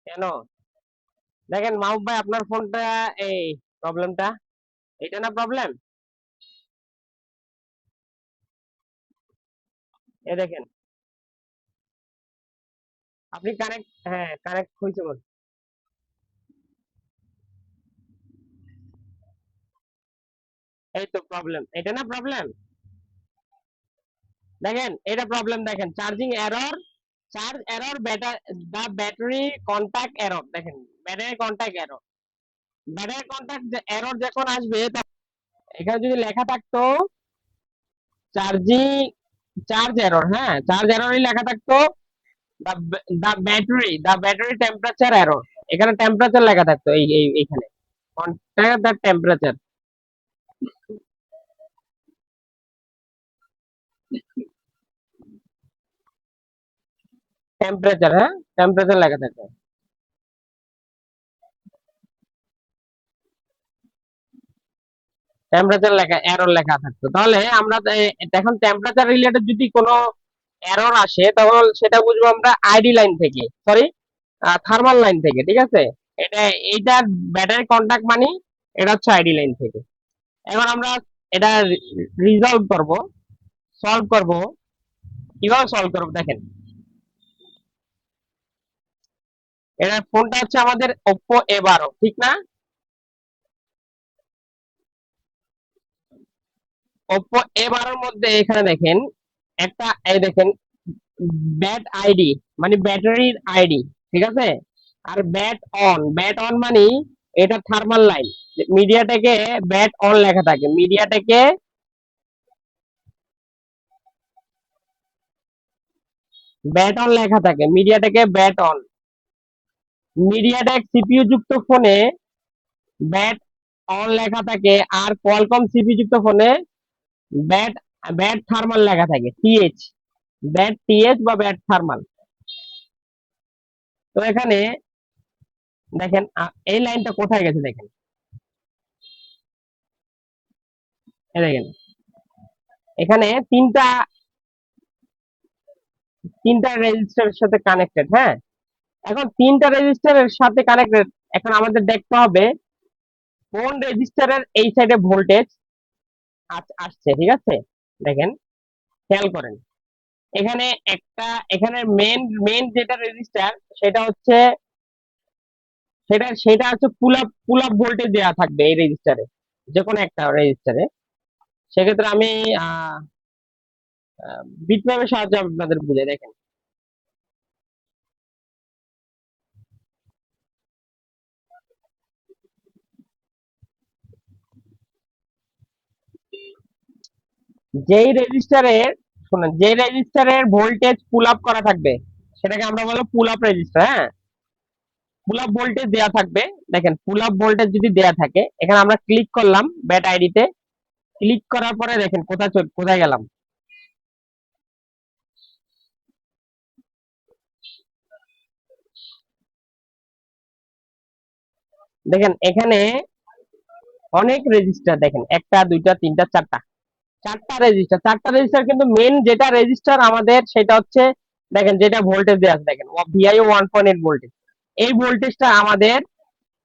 কেন? দেখেন মাহবুব ভাই, আপনার ফোনটা এই প্রবলেমটা, এটা না প্রবলেম? এ দেখেন, আপনি কানেক্ট, হ্যাঁ কানেক্ট হয়েছে বল। এই তো প্রবলেম, এটা না প্রবলেম? দেখেন এটা প্রবলেম, দেখেন charging error, charge error, battery contact error, দেখেন battery contact error, battery contact error যখন আসবে এখানে যদি লেখা থাকতো চার্জিং, চার্জ এরর, হ্যাঁ চার্জ এররই লেখা থাকতো, দ্য ব্যাটারি টেম্পারেচার এরর, এখানে টেম্পারেচার লেখা থাকতো, এইখানে কন্টাক্ট দ্য টেম্পারেচার, টেম্পারেচার, হ্যাঁ টেম্পারেচার লেখা থাকতো, টেম্পারেচার লেখা, এরর লেখা থাকতো, তাহলে আমরা এখন টেম্পারেচার রিলেটেড যদি কোনো এরর আসে তখন সেটা বুঝবো আমরা আইডি লাইন থেকে, সরি থার্মাল লাইন থেকে, ঠিক আছে? এটা, এইটার ব্যাটারি কন্টাক্ট মানে এটা হচ্ছে আইডি লাইন থেকে। এবার আমরা এটা রিজলভ করব, সলভ করব, কিভাবে সলভ করব দেখেন, এটা ফোনটা হচ্ছে আমাদের Oppo A12, ঠিক না? Oppo A12 মধ্যে এখানে দেখেন একটা, এই দেখেন ব্যাট আইডি মানে ব্যাটারির আইডি, ঠিক আছে? আর ব্যাট অন মানে এটা থার্মাল লাইন, মিডিয়াটেকে ব্যাট অন লেখা থাকে, মিডিয়াটেকে ব্যাট অন লেখা থাকে, মিডিয়াটেকে ব্যাট অন, মিডিয়াটেক সিপিইউ যুক্ত ফোনে ব্যাট অন লেখা থাকে, আর কোয়ালকম সিপিইউ যুক্ত ফোনে ব্যাট ব্যাট থার্মাল লেখা থাকে, টিএইচ, ব্যাট টিএইচ বা ব্যাট থার্মাল। তো এখানে দেখেন এই লাইনটা কোথায় গেছে দেখেন, এই দেখেন এখানে তিনটা রেজিস্টারের সাথে কানেক্টেড, হ্যাঁ? এখন তিনটা রেজিস্টারের সাথে কানেক্টেড, এখন আমাদের দেখতে হবে কোন রেজিস্টারের এই সাইডে ভোল্টেজ আসছে, ঠিক আছে? দেখেন, খেয়াল করেন, এখানে একটা, এখানে মেন যেটা রেজিস্টার সেটা হচ্ছে, সেটা হচ্ছে পুল আপ ভোল্টেজ দেওয়া থাকবে এই রেজিস্টারে, যে কোনো একটা রেজিস্টারে। সেক্ষেত্রে আমি আহ বিটম্যাপের সাহায্যে আপনাদের বুঝে দেখেন, যেই রেজিস্টারের, শুনেন, যে রেজিস্টারের ভোল্টেজ পুল আপ করা থাকবে সেটাকে আমরা বলবো পুল আপ রেজিস্টার, হ্যাঁ? পুল আপ ভোল্টেজ দেওয়া থাকবে, দেখেন পুল আপ ভোল্টেজ যদি দেওয়া থাকে, এখানে আমরা ক্লিক করলাম ব্যাট আইডিতে, ক্লিক করার পরে দেখেন কোথায় গেলাম, দেখেন এখানে অনেক রেজিস্টার, দেখেন একটা দুইটা তিনটা চারটা, চারটা রেজিস্টার কিন্তু মেন যেটা রেজিস্টার আমাদের সেটা হচ্ছে, দেখেন যেটা ভোল্টেজ দেওয়া আছে, দেখেন ভিআইও 1.8 ভোল্টেজ, এই ভোল্টেজটা আমাদের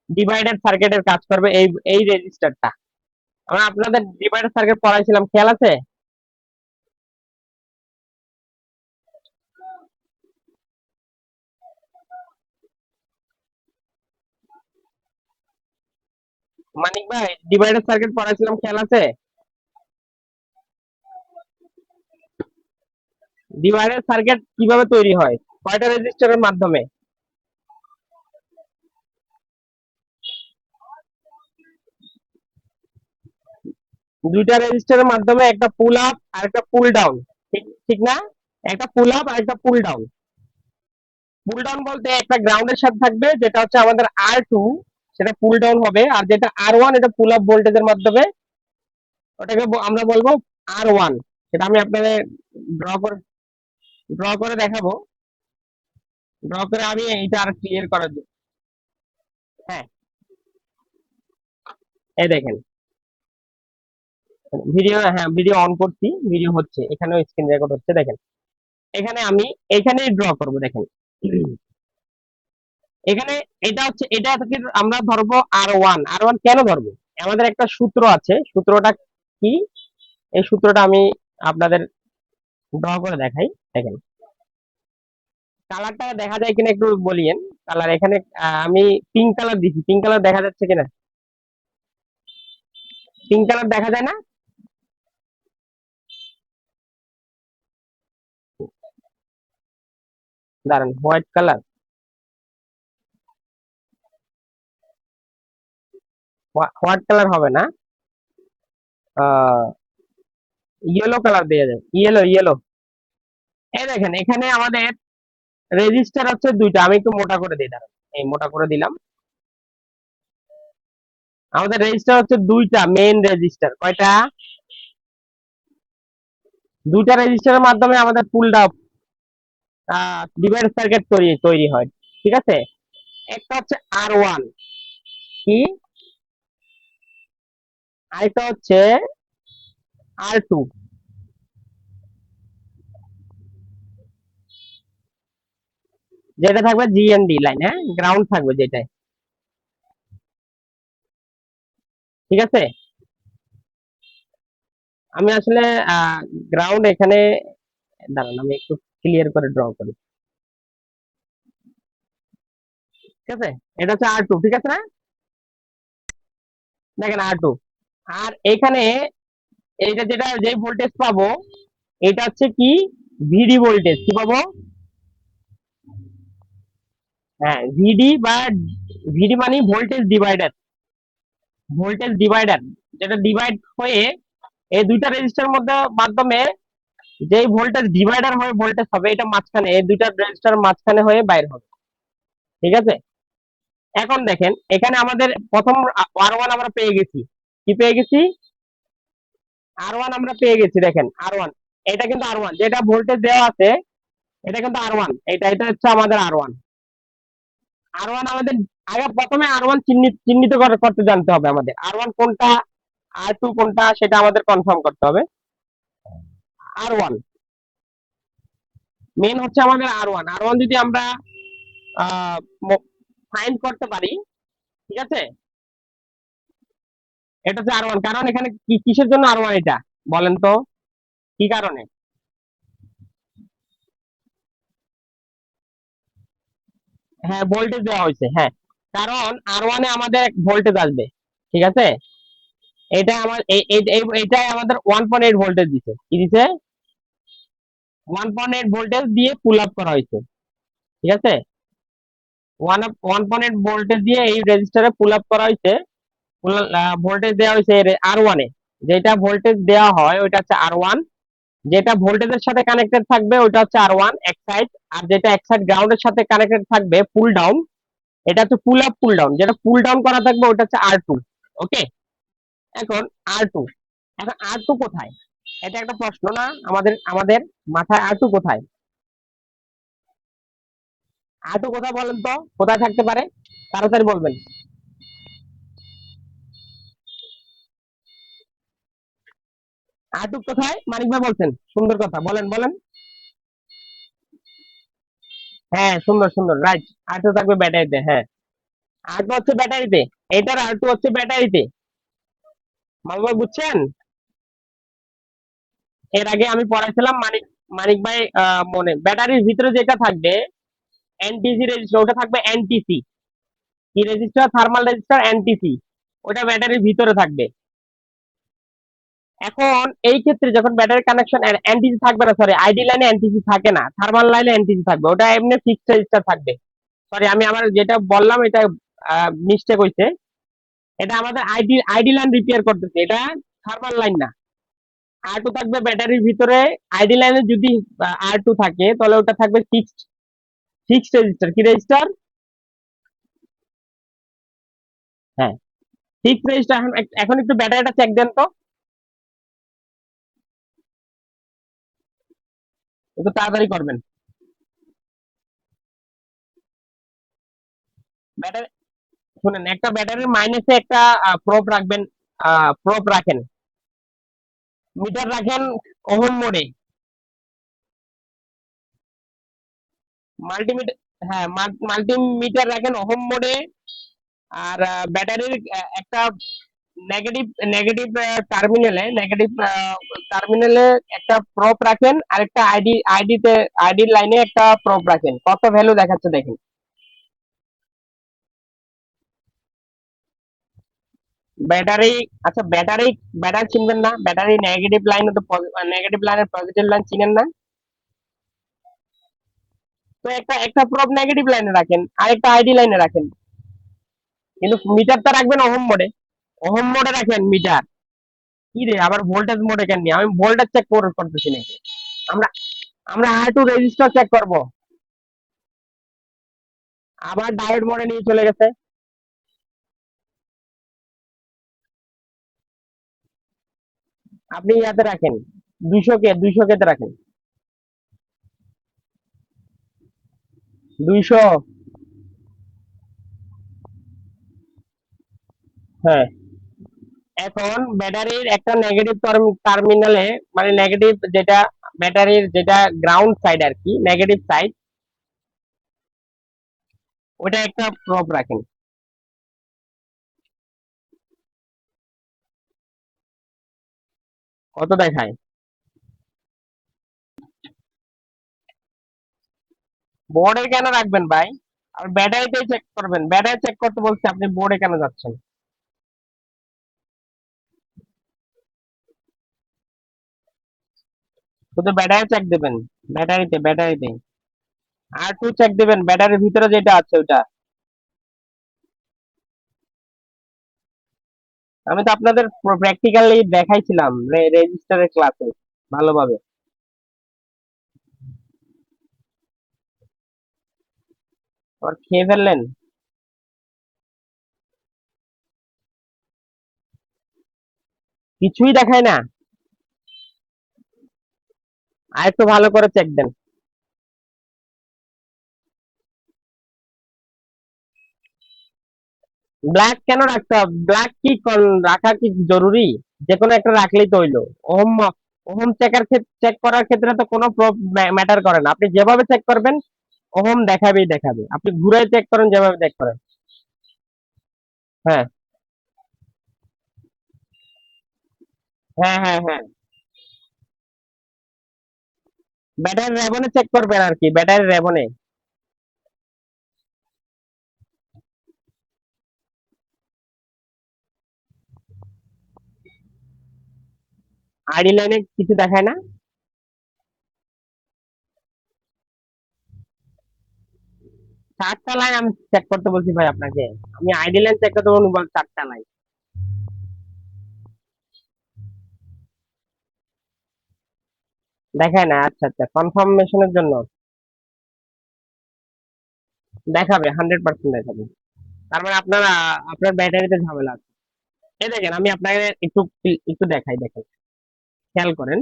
ডিভাইডার সার্কিটের কাজ করবে, এই রেজিস্টারটা। আমরা আপনাদের ডিভাইডার সার্কিট পড়াইছিলাম, খেয়াল আছে? মানিক ভাই, ডিভাইডার সার্কিট পড়াইছিলাম, খেয়াল আছে? ডিভাইডার সার্কিট কিভাবে তৈরি হয়, কয়টা রেজিস্টারের মাধ্যমে? দুইটা রেজিস্টারের মাধ্যমে, একটা পুল আপ আর একটা পুল ডাউন, ঠিক ঠিক না? একটা পুল আপ আর একটা পুল ডাউন। পুল ডাউন বলতে একটা গ্রাউন্ডের সাথে থাকবে যেটা হচ্ছে আমাদের R2, সেটা পুল ডাউন হবে, আর যেটা R1 এটা পুল আপ ভোল্টেজের মাধ্যমে, ওটাকে আমরা বলবো R1। সেটা আমি আপনাদের ড্র করে ড্র করে দেখাবো, ড্র করে আমি এটা আর ক্লিয়ার করার জন্য। হ্যাঁ, এই দেখেন, ভিডিও, হ্যাঁ ভিডিও অন করছি, ভিডিও হচ্ছে, এখানেও স্ক্রিন রেকর্ড হচ্ছে দেখেন। এখানে আমি এখানেই ড্র করব দেখেন। এখানে এটা হচ্ছে, এটা থেকে আমরা ধরবো আর ওয়ান কেন ধরবো? আমাদের একটা সূত্র আছে, সূত্রটা কি? এই সূত্রটা আমি আপনাদের ড্র করে দেখাই। দেখেন কালারটা দেখা যায় কিনা একটু বলিয়েন। কালার এখানে আমি পিঙ্ক কালার দিচ্ছি, পিঙ্ক কালার দেখা যাচ্ছে কিনা? পিঙ্ক কালার দেখা যায় না? দাঁড়ান, হোয়াইট কালার, হোয়াইট কালার হবে না, আহ ইয়েলো কালার দেওয়া যায়, ইয়েলো ইয়েলো। এই দেখেন এখানে আমাদের রেজিস্টার হচ্ছে দুইটা, আমি একটু মোটা করে দিই, দাঁড়ান এই মোটা করে দিলাম। আমাদের রেজিস্টার হচ্ছে দুইটা, মেইন রেজিস্টার কয়টা? দুইটা রেজিস্টারের মাধ্যমে আমাদের পুলড আপ ডিভাইড সার্কিট তৈরি তৈরি হয়। ঠিক আছে, একটা হচ্ছে আর ওয়ান, কি, আরেকটা হচ্ছে আর টু। যেটা থাকবে জিএনডি লাইন, হ্যাঁ গ্রাউন্ড থাকবে যেটাই। ঠিক আছে, আমি আসলে গ্রাউন্ড এখানে, দাঁড়ান আমি একটু ক্লিয়ার করে ড্র করি। ঠিক আছে, এটা হচ্ছে আর টু, ঠিক আছে না? দেখেন আর টু। আর এখানে এইটা যেটা যে ভোল্টেজ পাবো, এটা হচ্ছে কি, ভিডি ভোল্টেজ, কি পাবো? হ্যাঁ ভিডি বা ভিডি মানে ভোল্টেজ ডিভাইডার, ভোল্টেজ ডিভাইডার, যেটা ডিভাইড হয়ে এই দুইটা রেজিস্টার মধ্যে মাধ্যমে যেই ভোল্টেজ ডিভাইডার হয়ে ভোল্টেজ হবে, এটা মাঝখানে এই দুইটা রেজিস্টার মাঝখানে হয়ে বাইর হবে। ঠিক আছে, এখন দেখেন এখানে আমাদের প্রথম আর ওয়ান আমরা পেয়ে গেছি, কি পেয়ে গেছি? আর ওয়ান আমরা পেয়ে গেছি, দেখেন আর ওয়ান, এটা কিন্তু আর ওয়ান যেটা ভোল্টেজ দেওয়া আছে, এটা কিন্তু আর ওয়ান, এটা এটা হচ্ছে আমাদের আর ওয়ান। আর ওয়ান আমাদের আগে প্রথমে আর ওয়ান চিহ্নিত চিহ্নিত করতে জানতে হবে, আমাদের আর ওয়ান কোনটা, আর টু কোনটা, সেটা আমাদের কনফার্ম করতে হবে। আর ওয়ান মেন হচ্ছে আমাদের আর ওয়ান, আর ওয়ান যদি আমরা ফাইন্ড করতে পারি, ঠিক আছে, এটা হচ্ছে আর ওয়ান। কারণ এখানে কিসের জন্য আর ওয়ান এটা, বলেন তো কি কারণে? হ্যাঁ ভোল্টেজ দেওয়া হয়েছে, হ্যাঁ কারণ আর ওয়ানে আমাদের ভোল্টেজ আসবে। ঠিক আছে, এটা আমার এইটাই আমাদের 1.8 ভোল্টেজ দিছে, কি দিছে? 1.8 ভোল্টেজ দিয়ে পুল আপ করা হয়েছে। ঠিক আছে, 1.8 ভোল্টেজ দিয়ে এই রেজিস্টারে পুল আপ করা হয়েছে। ভোল্টেজ দেওয়া হয়েছে আর ওয়ানে, যেটা ভোল্টেজ দেওয়া হয় ওইটা হচ্ছে আর ওয়ান, যেটা ভোল্টেজের সাথে কানেক্টেড থাকবে ওইটা হচ্ছে আর ওয়ান এক সাইড, আর যেটা এক সাইড গ্রাউন্ডের সাথে কানেক্টেড থাকবে পুল ডাউন, এটা হচ্ছে পুল আপ পুল ডাউন, যেটা পুল ডাউন করা থাকবে ওটা হচ্ছে আর টু। ওকে, এখন আর টু, এখন আর টু কোথায়? এটা একটা প্রশ্ন না আমাদের, আমাদের মাথায় আর টু কোথায়? আর টু কোথায় বলেন তো, কোথায় থাকতে পারে? তাড়াতাড়ি বলবেন। আর টু কোথায়, মানিক ভাই বলছেন, সুন্দর কথা, বলেন বলেন। হ্যাঁ সুন্দর সুন্দর, রাইট। আর টু থাকবে ব্যাটারিতে, হ্যাঁ আর টু হচ্ছে ব্যাটারিতে, এটার আর টু হচ্ছে ব্যাটারিতে। মামা ভাই বুঝছেন? এর আগে আমি পড়াইছিলাম, মানিক মানিক ভাই মনে, ব্যাটারির ভিতরে যেটা থাকবে এনটিসি রেজিস্টার, ওটা থাকবে এনটিসি, কি রেজিস্টার? থার্মাল রেজিস্টার এনটিসি, ওটা ব্যাটারির ভিতরে থাকবে। এখন এই ক্ষেত্রে যখন ব্যাটারি কানেকশন এনটিসি থাকবে না, সরি আইডি লাইনে এনটিসি থাকে না, থার্মাল লাইনে এনটিসি থাকবে, ওটা এমনি ফিক্সড রেজিস্টার থাকবে। সরি আমি আমার যেটা বললাম এটা মিস্টেক হয়েছে, এটা আমাদের আইডি আইডি লাইন রিপেয়ার করতেছে, এটা থার্মাল লাইন না। আর টু থাকবে ব্যাটারির ভিতরে, আইডি লাইনে যদি আর টু থাকে তাহলে ওটা থাকবে ফিক্সড, ফিক্সড রেজিস্টার, কি রেজিস্টার? হ্যাঁ ফিক্সড রেজিস্টার। এখন এখন একটু ব্যাটারিটা চেক দেন তো, একটু তাড়াতাড়ি করবেন। ব্যাটারি, শুনেন, একটা ব্যাটারির মাইনাসে একটা প্রোব রাখবেন, প্রোব রাখেন, মিটার রাখেন ওহম মোডে। মাল্টিমিটার, হ্যাঁ, মাল্টিমিটার রাখেন ওহম মোডে। আর ব্যাটারির একটা নেগেটিভ নেগেটিভ টার্মিনালে একটা প্রপ রাখেন, আর একটা আইডি লাইনে একটা প্রপ রাখেন। কত ভ্যালু দেখাচ্ছে দেখেন। ব্যাটারি, আচ্ছা ব্যাটারি, ব্যাটারি চিনবেন না? ব্যাটারি নেগেটিভ লাইন তো, নেগেটিভ লাইনের পজিটিভ লাইন চিনেন না? তো একটা একটা প্রপ নেগেটিভ লাইনে রাখেন, আর একটা আইডি লাইনে রাখেন। কিন্তু মিটারটা রাখবেন ওহম মোডে। ওহম মোডে রাখেন মিটার। কি রে, আবার ভোল্টেজ মোডে কেন নিয়ে? আমি ভোল্টেজ চেক করতেছি নাকি? আমরা আমরা R2 রেজিস্টার চেক করব। আবার ডায়োড মোডে নিয়ে চলে গেছে। আপনি ইয়াতে রাখেন, 200 কে তে রাখেন। 200। হ্যাঁ। এখন ব্যাটারির একটা নেগেটিভ টার্মিনালে, মানে নেগেটিভ যেটা, ব্যাটারির যেটা গ্রাউন্ড সাইড আর কি, নেগেটিভ সাইড, ওটা একটা প্রব রাখেন। কত দেখায়? বোর্ডে কেন রাখবেন ভাই? আর ব্যাটারিতেই চেক করবেন, ব্যাটারি চেক করতে বলছে, আপনি বোর্ডে কেন যাচ্ছেন? শুধু ব্যাটারি চেক দেবেন, ব্যাটারিতে R2 চেক দিবেন, ব্যাটারির ভিতরে যেটা আছে ওটা। আমি তো আপনাদের প্র্যাকটিক্যালি দেখাইছিলাম রেজিস্টারের ক্লাসে ভালোভাবে। আবার খেয়ে ফেললেন? কিছুই দেখায় না? আর একটু ভালো করে চেক দেন। ব্ল্যাক কেন রাখতে হবে? ব্ল্যাক কি রাখা কি জরুরি? যে কোনো একটা রাখলেই তো হইলো। ওহম ওহম চেক করার ক্ষেত্রে তো কোনো ম্যাটার করে না, আপনি যেভাবে চেক করবেন ওহম দেখাবে, আপনি ঘুরে চেক করেন, যেভাবে চেক করেন। হ্যাঁ, হ্যাঁ। ব্যাটারি রেবনে চেক করবেন আর কি, ব্যাটারি রেবনে। আইডি লাইনে কিছু দেখায় না? 4টা লাইন আমি চেক করতে বলছি ভাই আপনাকে। আমি আইডি লাইন চেক করতে বলবো, 4টা লাইন দেখায় না? আচ্ছা আচ্ছা, কনফার্মেশনের জন্য দেখাবে, 100% দেখাবে। তার মানে আপনার ব্যাটারিতে ঝামেলা আছে। এই দেখেন, আমি আপনাকে একটু একটু দেখাই, দেখেন, খেয়াল করেন।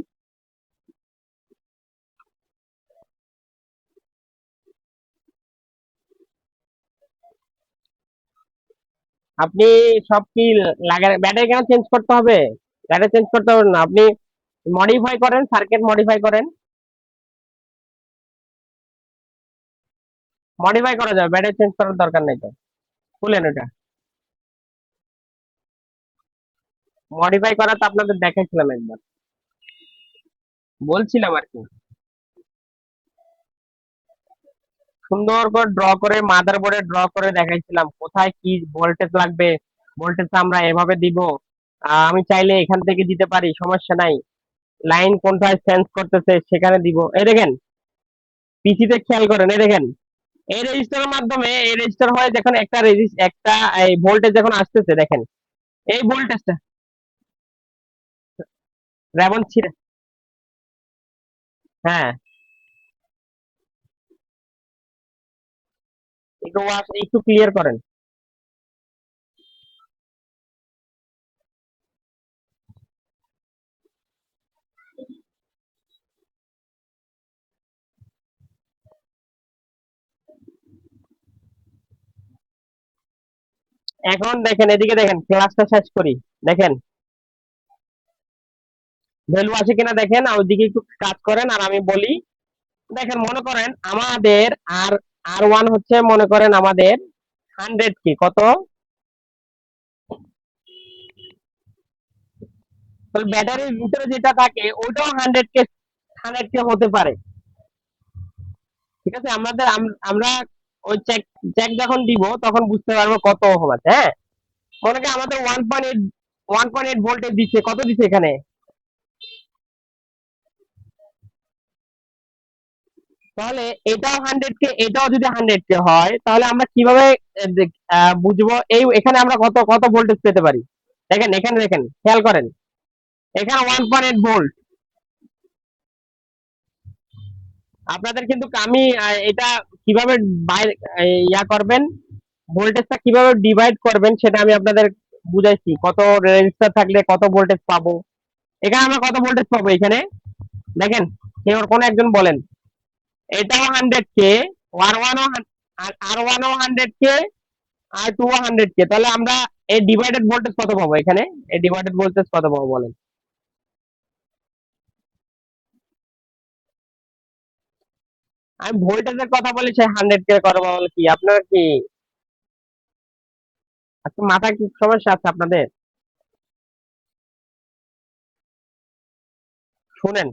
আপনি সব কি লাগান? ব্যাটারি কেন চেঞ্জ করতে হবে? ব্যাটারি চেঞ্জ করতে হবে না, আপনি মডিফাই করেন, সার্কিট মডিফাই করেন। মডিফাই করা যাবে, ব্যাটারি চেঞ্জ করার দরকার নেই তো। খুলেন ওটা। মডিফাই করা তো আপনাদের দেখাইছিলাম একবার, বলছিলাম আর কি। সুন্দর করে ড্র করে, মাদার বোর্ডে ড্র করে দেখাইছিলাম কোথায় কি ভোল্টেজ লাগবে। ভোল্টেজ আমরা এভাবে দিব, আমি চাইলে এখান থেকে দিতে পারি, সমস্যা নাই। লাইন কোনটায় সেন্স করতেছে সেখানে দিব। এই দেখেন, পিসিতে খেয়াল করেন, এই দেখেন, এই রেজিস্টারের মাধ্যমে, এই রেজিস্টার হয় যখন একটা এই ভোল্টেজ যখন আসতেছে, দেখেন এই ভোল্টেজটা। রেবন ছিঁড়ে, হ্যাঁ। একটু ক্লিয়ার করেন। এখন দেখেন, এদিকে দেখেন, ক্লাসটা শেষ করি। দেখেন, ভ্যালু আছে কিনা দেখেন, আর ওইদিকে একটু কাজ করেন আর আমি বলি। দেখেন, মনে করেন আমাদের আর আর ওয়ান হচ্ছে, মনে করেন আমাদের 100 কে কত, তাহলে ব্যাটারির ভিতরে যেটা থাকে ওইটাও 100 কে হতে পারে। ঠিক আছে, আমরা ওই চেক চেক যখন দিব তখন বুঝতে পারবো কত ওহম আছে। হ্যাঁ, মনে করেন আমাদের 1.8 ভোল্টেজ দিচ্ছে, কত দিচ্ছে এখানে, তাহলে এটাও 100 কে, এটাও যদি 100 কে হয়, তাহলে আমরা কিভাবে বুঝবো এই এখানে আমরা কত কত ভোল্টেজ পেতে পারি। দেখেন এখানে, দেখেন খেয়াল করেন, এখানে 1.8 ভোল্ট। আপনাদের কিন্তু আমি এটা কিভাবে ইয়া করবেন, ভোল্টেজটা কিভাবে ডিভাইড করবেন সেটা আমি আপনাদের বুঝাইছি, কত রেজিস্টার থাকলে কত ভোল্টেজ পাবো। এখানে আমরা কত ভোল্টেজ পাবো এখানে, দেখেন, কেউ কোন একজন বলেন। এটাও 100 কে, আর ওয়ানও 100 কে, আর 2 ও 100 কে, তাহলে আমরা এই ডিভাইডেড ভোল্টেজ কত পাবো এখানে, এই ডিভাইডেড ভোল্টেজ কত পাবো বলেন। আমি ভোল্টেজের কথা বলি, সে 100 কে করবো বলে কি আপনার কি আজকে মাথা কি সমস্যা আছে আপনাদের? শুনেন,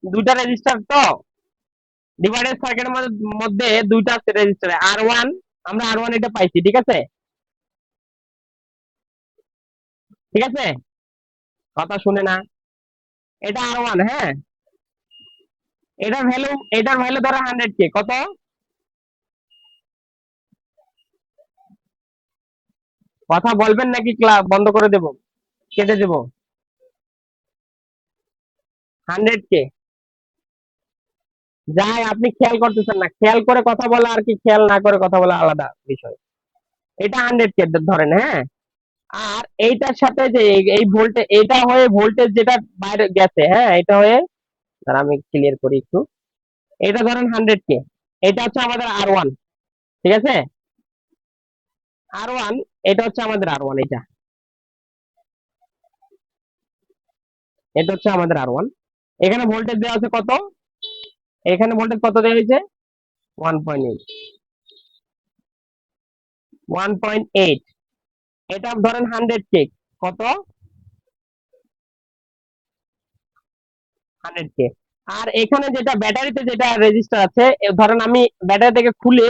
দুইটা রেজিস্টার তো, ডিভাইডেড সার্কিটের মধ্যে মধ্যে দুইটা রেজিস্টার আর ওয়ান, আমরা আর ওয়ান এটা পাইছি, ঠিক আছে, ঠিক আছে, কথা শুনে না, এটা আর ওয়ান। হ্যাঁ, এটার ভ্যালু ধরো 100 কে কত, কথা বলবেন নাকি ক্লাস বন্ধ করে দেব, কেটে দেব। 100 কে, যাই আপনি খেয়াল করতেছেন না, খেয়াল করে কথা বলা আর কি খেয়াল না করে কথা বলা আলাদা বিষয়। এটা 100 কে ধরেন, হ্যাঁ, আর এইটার সাথে যে এই ভোল্টেজ, এটা হয়ে ভোল্টেজ যেটা বাইরে গেছে, হ্যাঁ, এটা হয়ে, দাঁড়া আমি ক্লিয়ার করি একটু, এটা ধরেন 100 কে, এটা হচ্ছে আমাদের আর ওয়ান, ঠিক আছে, আর ওয়ান, এটা হচ্ছে আমাদের আর ওয়ান, এটা হচ্ছে আমাদের আর ওয়ান। এখানে ভোল্টেজ দেওয়া আছে কত, এখানে ভোল্টেজ কত দেওয়া হয়েছে, 1.8, 1.8, এটা ধরেন 100 কে কত, 100 কে। আর এখানে যেটা ব্যাটারিতে যেটা রেজিস্টার আছে, ধরেন আমি ব্যাটারি থেকে খুলে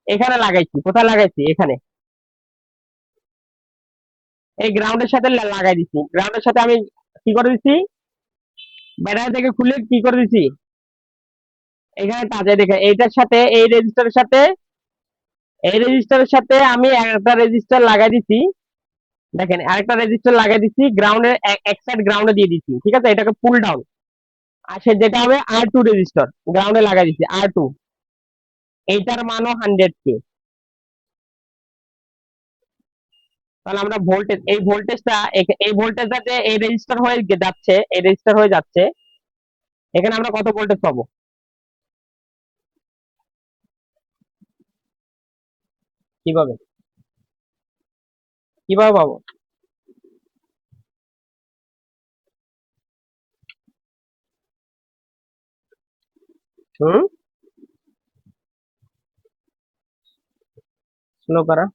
এখানে লাগাইছি, কোথায় লাগাইছি, এখানে এই গ্রাউন্ডের সাথে লাগাই দিছি, গ্রাউন্ডের সাথে আমি কি করে দিছি, ব্যাটারি থেকে খুলে কি করে দিছি, এখানে টাচে দেখে এইটার সাথে এই রেজিস্টারের সাথে আমি একটা রেজিস্টার লাগাই দিছি। দেখেন আরেকটা রেজিস্টার লাগাই দিছি, গ্রাউন্ডের এক সাইড গ্রাউন্ডে দিয়ে দিচ্ছি, ঠিক আছে, এটাকে পুল ডাউন। আর সে যেটা হবে আর 2 রেজিস্টার গ্রাউন্ডে লাগাই দিচ্ছি, আর 2, এইটার মানও 100 কে। তাহলে আমরা ভোল্টেজ, এই ভোল্টেজটা যে এই রেজিস্টার হয়ে যাচ্ছে, এই রেজিস্টার হয়ে যাচ্ছে, এখানে আমরা কত ভোল্টেজ পাবো, কিভাবে কিভাবে পাবো? হুম, স্লো করা,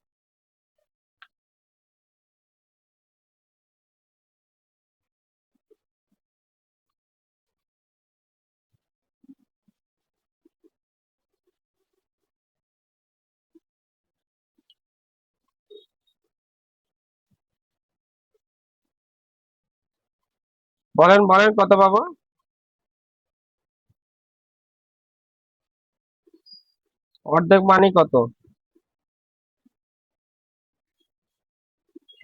বলেন বলেন কত পাবো, অর্ধেক মানে কত?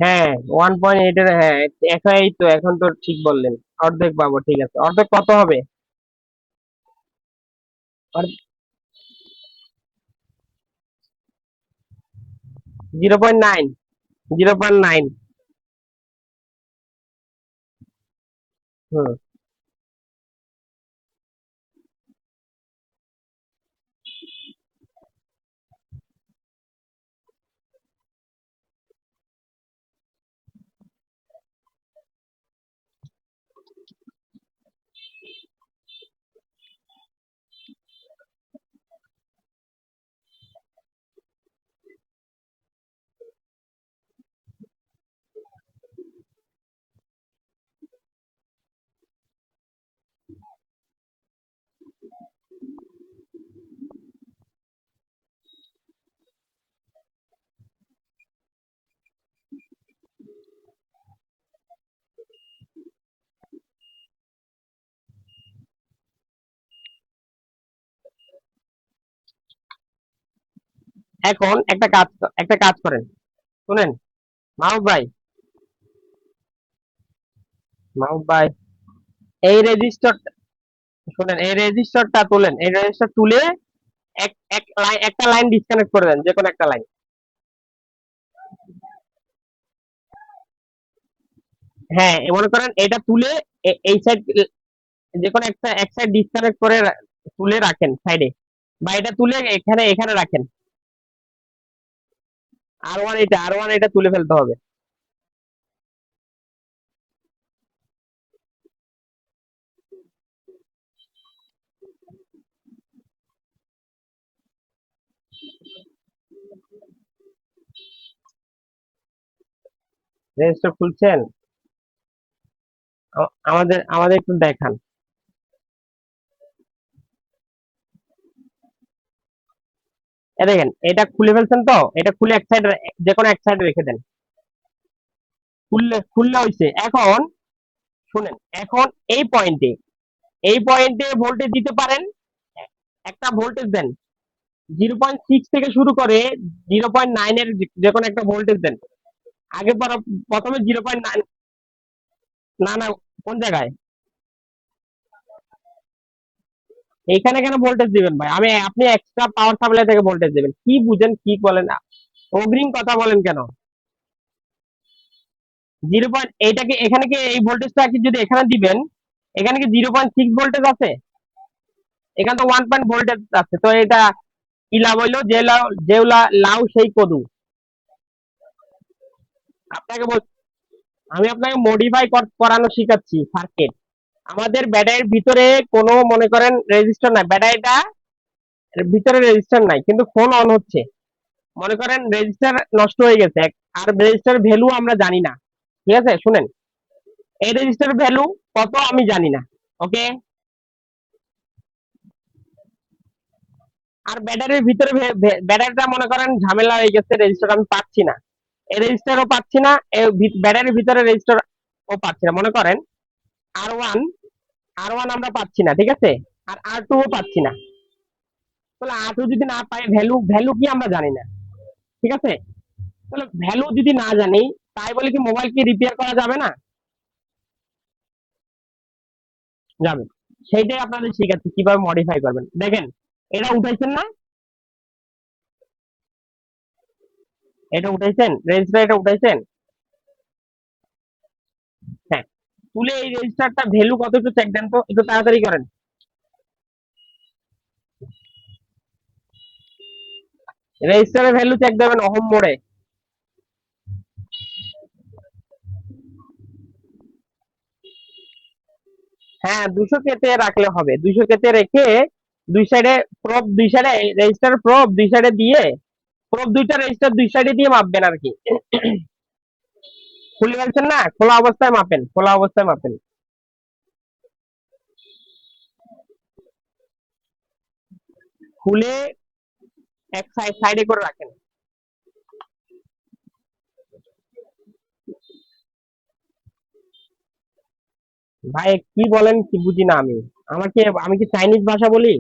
হ্যাঁ, 1.8 এর, হ্যাঁ, এখন এই তো, এখন তো ঠিক বললেন, অর্ধেক পাবো, ঠিক আছে, অর্ধেক কত হবে? 0.9, 0.9। হুম, এখন একটা কাজ করেন, শুনেন মাহবুব ভাই, মাহবুব ভাই, এই রেজিস্টার শুনেন, এই রেজিস্টারটা তুলেন, এই রেজিস্টার তুলে একটা লাইন ডিসকানেক্ট করে দেন, যে কোনো একটা লাইন। হ্যাঁ, মনে করেন এটা তুলে এই সাইড, যে কোনো এক সাইড ডিসকানেক্ট করে তুলে রাখেন সাইডে, বা এটা তুলে এখানে এখানে রাখেন। আর ওয়ান এটা তুলে ফেলতে হবে। রেজিস্টার খুলছেন? আমাদের আমাদের একটু দেখান। দেখেন, এটা খুলে ফেলছেন তো, এটা খুলে এক সাইড, যে কোনো এক সাইডে রেখে দেন। খুললে খুললে হয়েছে। এখন শুনেন, এখন এই পয়েন্টে, ভোল্টেজ দিতে পারেন, একটা ভোল্টেজ দেন, 0.6 থেকে শুরু করে 0.9 এর যে কোনো একটা ভোল্টেজ দেন। আগে প্রথমে 0.9, না না, কোন জায়গায়? এইখানে কেন ভোল্টেজ দিবেন ভাই? আপনি এক্সট্রা পাওয়ার সাপ্লাই থেকে ভোল্টেজ দিবেন, কি বুঝেন, কি বলেন না, অগ্রিম কথা বলেন কেন? 0. এইটাকে এখানে কি এই ভোল্টেজটা কি যদি এখানে দিবেন, এখানে কি 0.6 ভোল্টেজ আছে? এখানে তো 1 ভোল্টেজ আছে, তো এটা কি লাভ হইলো? লাউ সেই কদু। আপনাকে আমি আপনাকে মডিফাই করানো শিখাচ্ছি সার্কিট। আমাদের ব্যাটারির ভিতরে কোনো মনে করেন রেজিস্টার নাই, ব্যাটারিটা ভিতরে রেজিস্টার নাই, কিন্তু ফোন অন হচ্ছে, মনে করেন রেজিস্টার নষ্ট হয়ে গেছে, আর রেজিস্টার ভ্যালু আমরা জানি না। ঠিক আছে, শুনেন, এই রেজিস্টার ভ্যালু কত আমি জানি না। ওকে, আর ব্যাটারির ভিতরে ব্যাটারিটা মনে করেন ঝামেলা হয়ে গেছে, রেজিস্টার আমি পাচ্ছি না, এই রেজিস্টারও পাচ্ছি না, ব্যাটারির ভিতরে রেজিস্টার ও পাচ্ছি না, মনে করেন আর ওয়ান আমরা পাচ্ছি না, ঠিক আছে, আর R2 ও পাচ্ছি না। তাহলে R2 যদি না পাই, ভ্যালু ভ্যালু কি আমরা জানি না, ঠিক আছে। তাহলে ভ্যালু যদি না জানি, তাই বলে কি মোবাইল কি রিপেয়ার করা যাবে না? যাবে। সেইটাই আপনাদের শিখাচ্ছি কিভাবে মডিফাই করবেন। দেখেন, এটা উঠাইছেন না, এটা উঠাইছেন রেজিস্টার, এটা উঠাইছেন। হ্যাঁ, তুলে এই রেজিস্টারটা ভ্যালু কত একটু চেক দেন তো, একটু তাড়াতাড়ি করেন। রেজিস্টারের ভ্যালু চেক দেবেন ওহম মোড়ে। হ্যাঁ, 200 কেতে রাখলে হবে, 200 কেতে রেখে দুই সাইডে দুই সাইডে রেজিস্টার দুই সাইডে দিয়ে, দুইটা রেজিস্টার দুই সাইডে দিয়ে মাপবেন আর কি। খুলে ফেলছেন না, খোলা অবস্থায় মাপেন, খোলা অবস্থায় মাপেন। খুলে এক সাইডে করে রাখেন। ভাই কি বলেন, কি বুঝি না আমি, আমি কি চাইনিজ ভাষা বলি?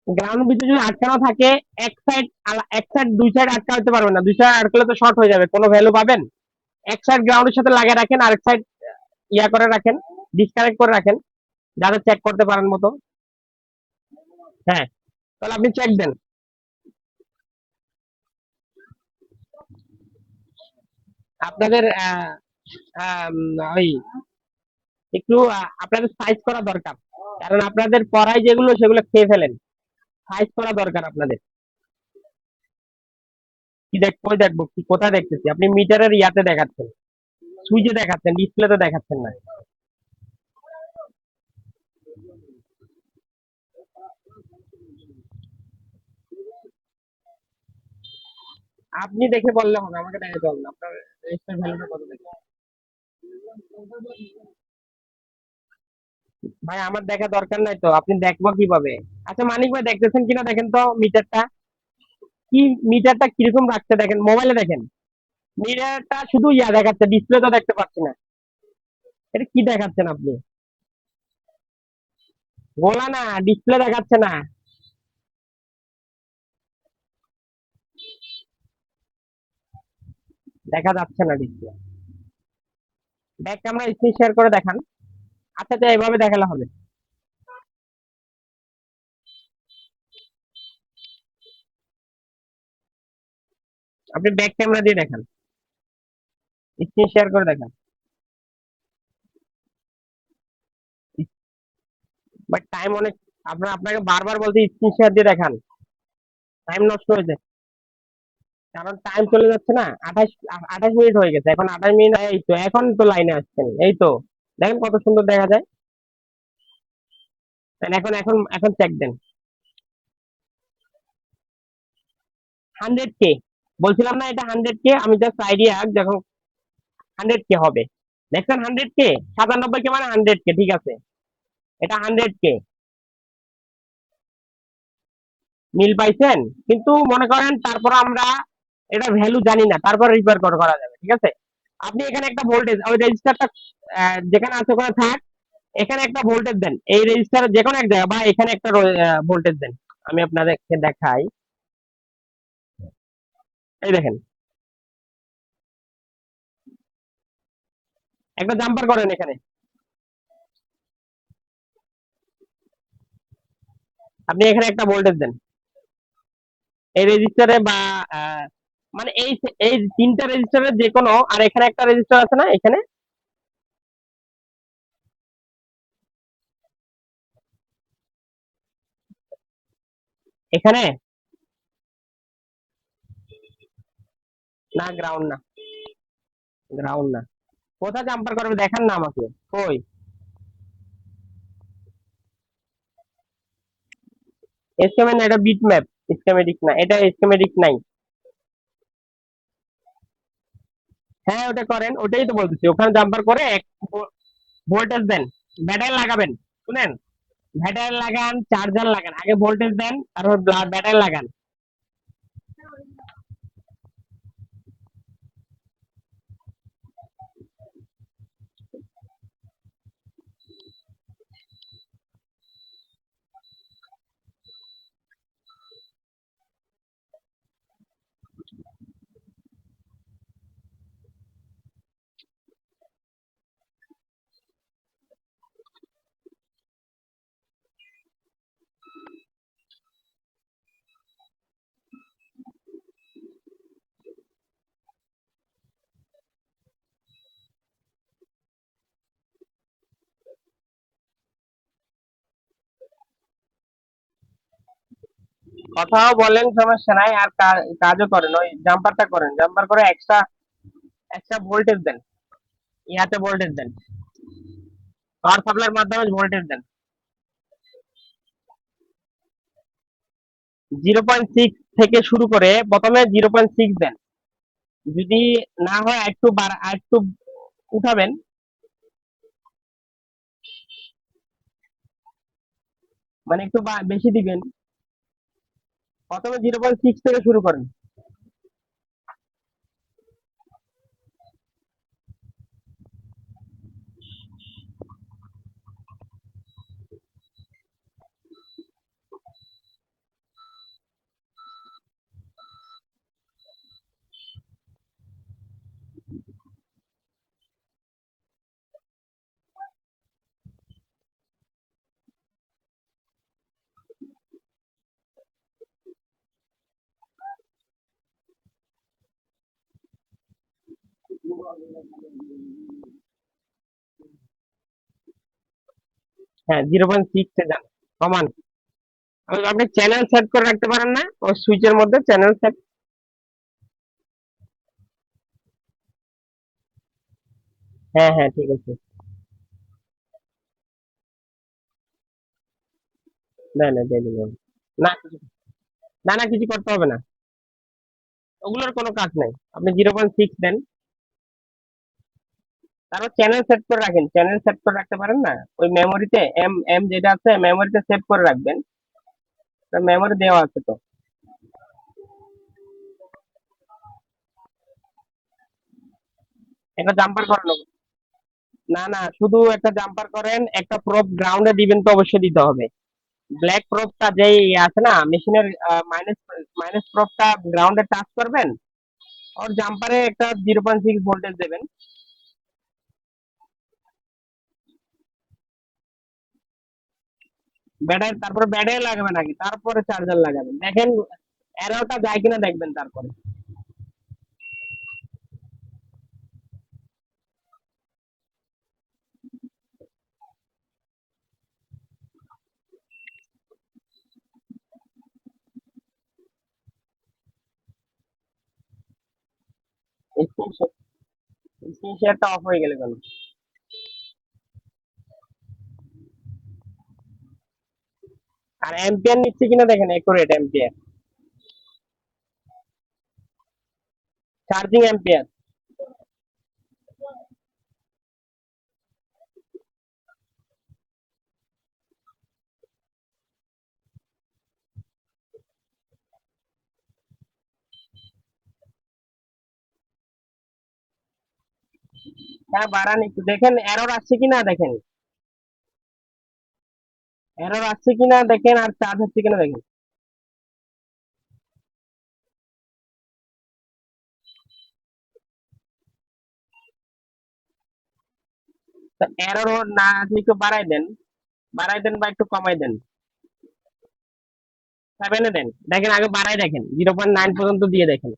গ্রাউন্ড ভিতরে যদি আটকানো থাকে, এক সাইড দুই সাইড আটকা হতে পারবেন না, দুই সাইড আটকালে তো শর্ট হয়ে যাবে, কোনো ভ্যালু পাবেন? এক সাইড গ্রাউন্ডের সাথে লাগিয়ে রাখেন, আরেক সাইড ইয়া করে রাখেন, ডিসকানেক্ট করে রাখেন, যাতে চেক করতে পারেন মতো। হ্যাঁ, তাহলে আপনি চেক দেন। আপনাদের ওই একটু আপনাদের সাইজ করা দরকার, কারণ আপনাদের পড়ায় যেগুলো সেগুলো খেয়ে ফেলেন, সাইজ করা দরকার আপনাদের। কি কই দেখবো, কি কোথায় দেখতেছি? আপনি মিটারের ইয়াতে দেখাচ্ছেন, সুইচে দেখাচ্ছেন, ডিসপ্লেতে দেখাচ্ছেন না। আপনি দেখে বললে হবে, আমাকে দেখাতে হবে না। আপনার রেজিস্টার ভ্যালুটা কত দেখে? ভাই আমার দেখা দরকার নাই তো, আপনি দেখবো কিভাবে? আচ্ছা মানিক ভাই, দেখতেছেন কিনা দেখেন তো মিটারটা, কি মিটারটা কিরকম রাখতে দেখেন, মোবাইলে দেখেন। মিটারটা শুধু ইয়া দেখাচ্ছে, ডিসপ্লে তো দেখতে পাচ্ছি না। এটা কি দেখাচ্ছেন আপনি? গোলা না, ডিসপ্লে দেখাচ্ছে না। দেখা যাচ্ছে না display. Back camera screen share করে দেখান। আচ্ছা আচ্ছা, এইভাবে দেখালে হবে। আপনি ব্যাক ক্যামেরা দিয়ে দেখান, স্ক্রিন শেয়ার করে দেখান। বাট টাইম অনেক, আপনাকে বারবার বলতে স্ক্রিন শেয়ার দিয়ে দেখান, টাইম নষ্ট হয়ে যায়। কারণ টাইম চলে যাচ্ছে না, 28 মিনিট হয়ে গেছে, এখন 28 মিনিট। এই তো এখন তো লাইনে আসছেন, এই তো দেখেন কত সুন্দর দেখা যায়। তাহলে এখন চেক দেন। 100K, বলছিলাম না এটা 100K, আমি জাস্ট আইডিয়া যখন 100K হবে। দেখছেন 100K, 97K মানে 100K, ঠিক আছে, এটা 100K। মিল পাইছেন? কিন্তু মনে করেন তারপর আমরা এটা ভ্যালু জানি না, তারপর রিপেয়ার করা যাবে, ঠিক আছে। আপনি এখানে একটা ভোল্টেজ, ওই রেজিস্টারটা যেখানে আছে ওখানে থাক, এখানে একটা ভোল্টেজ দেন, এই রেজিস্টারের যে কোনো এক জায়গায়, বা এখানে একটা ভোল্টেজ দেন। আমি আপনাদেরকে দেখাই, এই দেখেন, একটা জাম্পার করেন এখানে। আপনি এখানে একটা ভোল্টেজ দেন এই রেজিস্টারে, বা মানে এই তিনটা রেজিস্টারের যে কোনো, আর এখানে একটা রেজিস্টার আছে না, এখানে এখানে না, গ্রাউন্ড না, গ্রাউন্ড না। কোথায় জাম্পার করবে দেখান না আমাকে, কই? স্কেমে না, এটা বিট ম্যাপ, স্কেমেটিক না, এটা স্কেমেটিক নাই। হ্যাঁ ওটা করেন, ওটাই তো বলতেছি, ওখানে জাম্পার করে এক ভোল্টেজ দেন, ব্যাটারি লাগাবেন, শুনেন, ব্যাটারি লাগান, চার্জার লাগান, আগে ভোল্টেজ দেন, তারপর ব্যাটারি লাগান। কথাও বলেন, সমস্যা নাই, আর কাজও করেন, ওই জাম্পারটা করেন, জাম্পার করে এক্সট্রা এক্সট্রা ভোল্টেজ দেন, ইয়াতে ভোল্টেজ দেন, পাওয়ার সাপ্লাইয়ের মাধ্যমে ভোল্টেজ দেন। 0.6 থেকে শুরু করে প্রথমে 0.6 দেন, যদি না হয় একটু একটু উঠাবেন, মানে একটু বেশি দিবেন। প্রথমে 0.6 থেকে শুরু করেন। হ্যাঁ 0.6 এ যান, কমান। আপনি চ্যানেল সেট করে রাখতে পারেন না, ওই সুইচের মধ্যে চ্যানেল সেট। হ্যাঁ হ্যাঁ ঠিক আছে। না না দিয়ে দিবেন। না না না, কিছু করতে হবে না, ওগুলোর কোনো কাজ নাই, আপনি 0.6 দেন, তারপর চ্যানেল সেট করে রাখেন, চ্যানেল সেট করে রাখতে পারেন না, ওই মেমোরিতে এম এম যেটা আছে মেমোরিতে সেভ করে রাখবেন, মেমোরি দেওয়া আছে তো। এটা জাম্পার করানো, না না, শুধু একটা জাম্পার করেন, একটা প্রোব গ্রাউন্ডে দিবেন তো অবশ্যই দিতে হবে। ব্ল্যাক প্রোবটা যেই আছে না মেশিনের, মাইনাস মাইনাস প্রোবটা গ্রাউন্ডে টাচ করবেন, ওর জাম্পারে একটা 0.6 ভোল্টেজ দেবেন। ব্যাটারি, তারপরে ব্যাটারি লাগাবেন আগে, তারপরে চার্জার লাগাবেন, দেখেন এরোটা যায় কিনা দেখবেন তারপরে। স্ক্রিন স্ক্রিন শেয়ারটা অফ হয়ে গেলে কেন? আর অ্যাম্পিয়ার নিচ্ছে কিনা দেখেন, একুরেট অ্যাম্পিয়ার, চার্জিং অ্যাম্পিয়ার। হ্যাঁ বাড়ান একটু, দেখেন এরর আসছে কিনা দেখেন, এরর আসছে কিনা দেখেন, আর চার্জ হচ্ছে কিনা দেখেন। এরর না আসলে একটু বাড়াই দেন বা একটু কমাই দেন। 7-এ দেন, দেখেন আগে বাড়াই দেখেন, 0.9 পর্যন্ত দিয়ে দেখেন।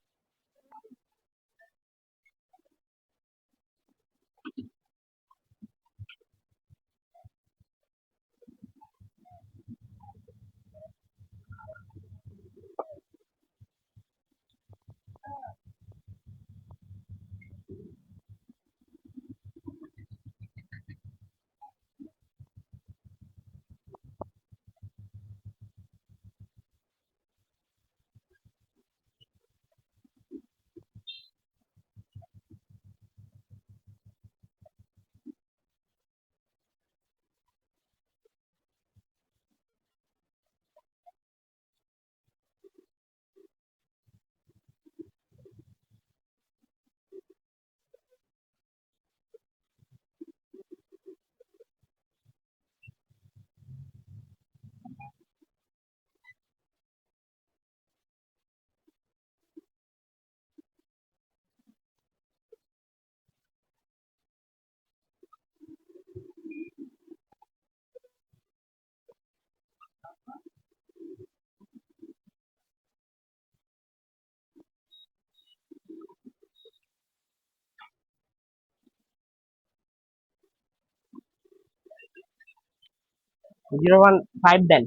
জিরো ওয়ান ফাইভ দেন।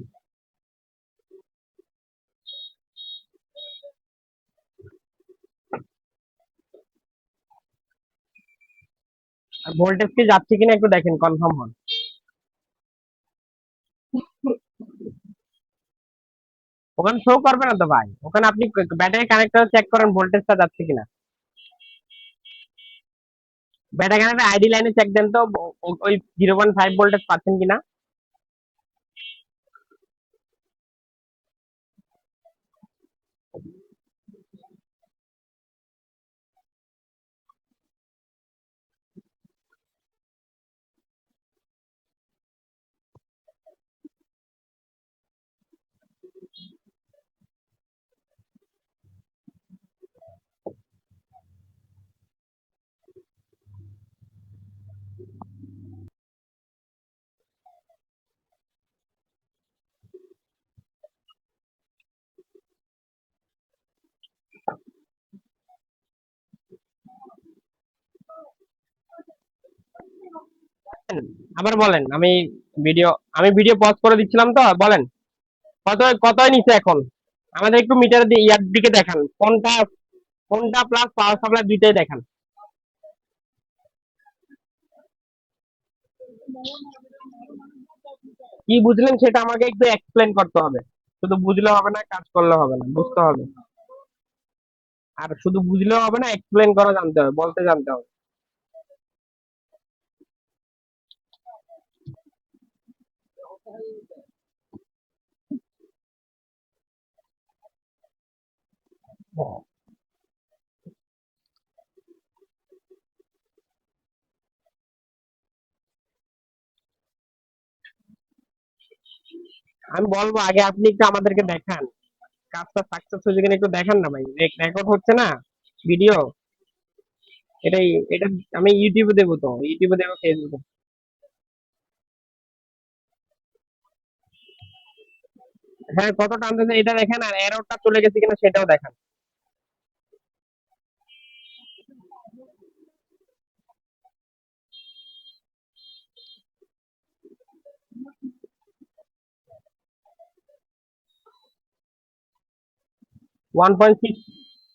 আর ভোল্টেজ কি যাচ্ছে কিনা একটু দেখেন, কনফার্ম হন। ওখানে শো করবে না তো ভাই, ওখানে আপনি ব্যাটারি কানেক্টর চেক করেন ভোল্টেজটা যাচ্ছে কিনা। ব্যাটারি কানেক্টর আইডি লাইনে চেক দেন তো, ওই 0.5 ভোল্টেজ পাচ্ছেন কিনা। আবার বলেন, ভিডিও আমি ভিডিও পজ করে দিচ্ছিলাম তো, বলেন কতই নিচে এখন। আমাদের একটু মিটার দিয়ে ইয়ার দিকে দেখান, কোনটা কোনটা প্লাস পাওয়ার সাপ্লাই দুইটাই দেখান। কি বুঝলেন সেটা আমাকে একটু এক্সপ্লেন করতে হবে। শুধু বুঝলে হবে না, কাজ করলে হবে না, বুঝতে হবে। আর শুধু বুঝলেও হবে না, এক্সপ্লেন করা জানতে হবে, বলতে জানতে হবে। আমি বলবো আগে আপনি একটু আমাদেরকে দেখান, কাজটা সাকসেস হয়েছে কিনা একটু দেখান না ভাই, রেকর্ড হচ্ছে না ভিডিও। এটাই, এটা আমি ইউটিউবে দেবো, তো ইউটিউবে দেবো, ফেসবুকে। হ্যাঁ, কত টানতেছে এটা দেখেন, আর এররটা চলে গেছে কিনা সেটাও দেখান। 1.6,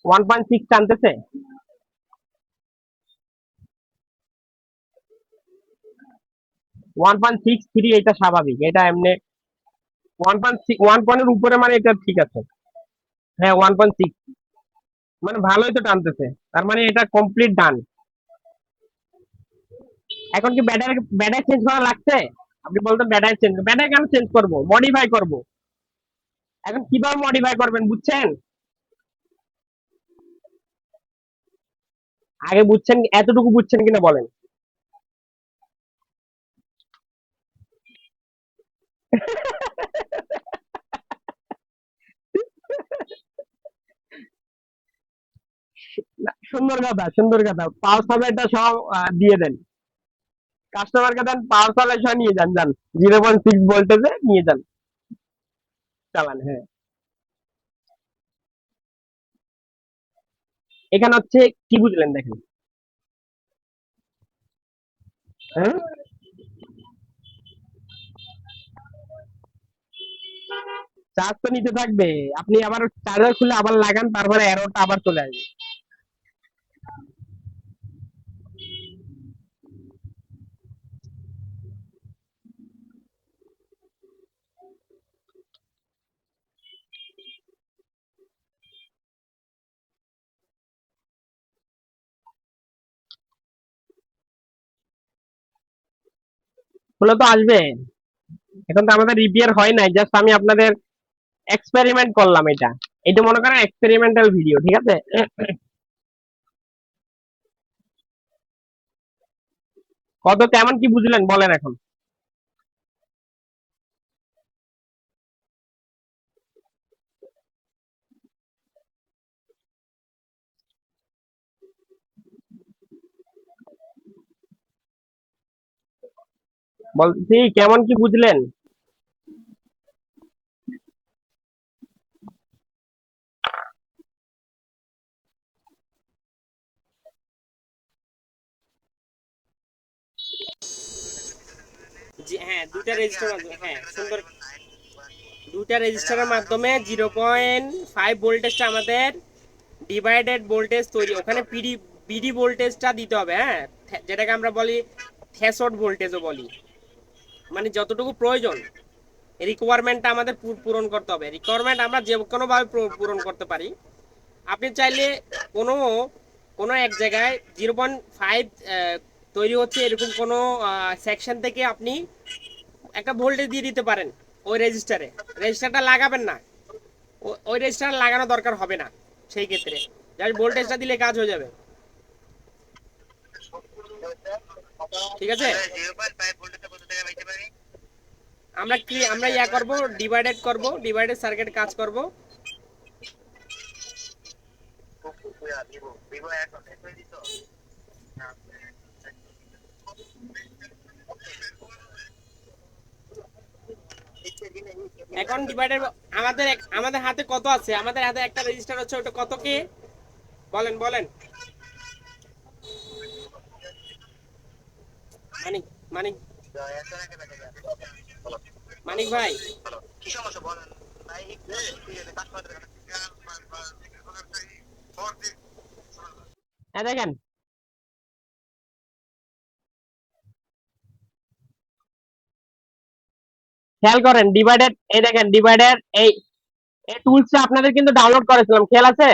1.6 টানতেছে। 1.63, এটা স্বাভাবিক, এটা এমনি 1.6, 1 পয়েন্টের উপরে মানে এটা ঠিক আছে। হ্যাঁ, 1.6, মানে ভালোই তো টানতেছে, তার মানে এটা কমপ্লিট ডান। এখন কি ব্যাটারি, ব্যাটারি চেঞ্জ করা লাগছে? আপনি বলতেন ব্যাটারি চেঞ্জ, ব্যাটারি কেন চেঞ্জ করবো, মডিফাই করব। এখন কিভাবে মডিফাই করবেন বুঝছেন? আগে বুঝছেন, এতটুকু বুঝছেন কিনা বলেন। না, সুন্দর কথা, সুন্দর কথা, পাওয়ার সাপ্লাইটা সব দিয়ে দেন, কাস্টমারকে দেন, পাওয়ার সাপ্লাই সহ নিয়ে যান, যান 0.6 ভোল্টেজে নিয়ে যান, চালান। হ্যাঁ, এখানে হচ্ছে কি বুঝলেন দেখেন। হ্যাঁ, চার্জ তো নিতে থাকবে, আপনি আবার চার্জার খুলে আবার লাগান, তারপরে এরোটা আবার চলে আসবে। খুলে তো আসবে, এখন তো আমাদের রিপেয়ার হয় নাই, জাস্ট আমি আপনাদের এক্সপেরিমেন্ট করলাম এটা। এটা মনে করেন এক্সপেরিমেন্টাল ভিডিও, ঠিক আছে। কত কেমন কি বুঝলেন বলেন এখন। বলছি কেমন কি বুঝলেন। জি হ্যাঁ, দুইটা রেজিস্টার, হ্যাঁ সুন্দর, দুইটা রেজিস্টারের মাধ্যমে 0.5 ভোল্টেজটা আমাদের ডিভাইডেড ভোল্টেজ তৈরি, ওখানে পিডি, বিডি ভোল্টেজটা দিতে হবে, হ্যাঁ, যেটাকে আমরা বলি থ্রেশহোল্ড ভোল্টেজও বলি, মানে যতটুকু প্রয়োজন, রিকোয়ারমেন্টটা আমাদের পূরণ করতে হবে। রিকোয়ারমেন্ট আমরা যে কোনোভাবে পূরণ করতে পারি। আপনি চাইলে কোনো, কোনো এক জায়গায় 0.5 তৈরি হচ্ছে এরকম কোনো সেকশন থেকে আপনি একটা ভোল্টেজ দিয়ে দিতে পারেন ওই রেজিস্টারে, রেজিস্টারটা লাগাবেন না, ওই রেজিস্টার লাগানো দরকার হবে না সেই ক্ষেত্রে, জাস্ট ভোল্টেজটা দিলে কাজ হয়ে যাবে, ঠিক আছে। আমরা কি, আমরা ইয়া করব, ডিভাইডেড করব, ডিভাইডেড সার্কিট কাজ করব। এখন ডিভাইডেড, আমাদের আমাদের হাতে কত আছে, আমাদের হাতে একটা রেজিস্টার হচ্ছে, ওটা কত কে বলেন, বলেন। মানিক, মানিক, মানিক ভাই, হ্যাঁ দেখেন, খেয়াল করেন ডিভাইডেড, এই দেখেন ডিভাইডেড, এই এই টুলসটা আপনাদের কিন্তু ডাউনলোড করেছিলাম, খেয়াল আছে?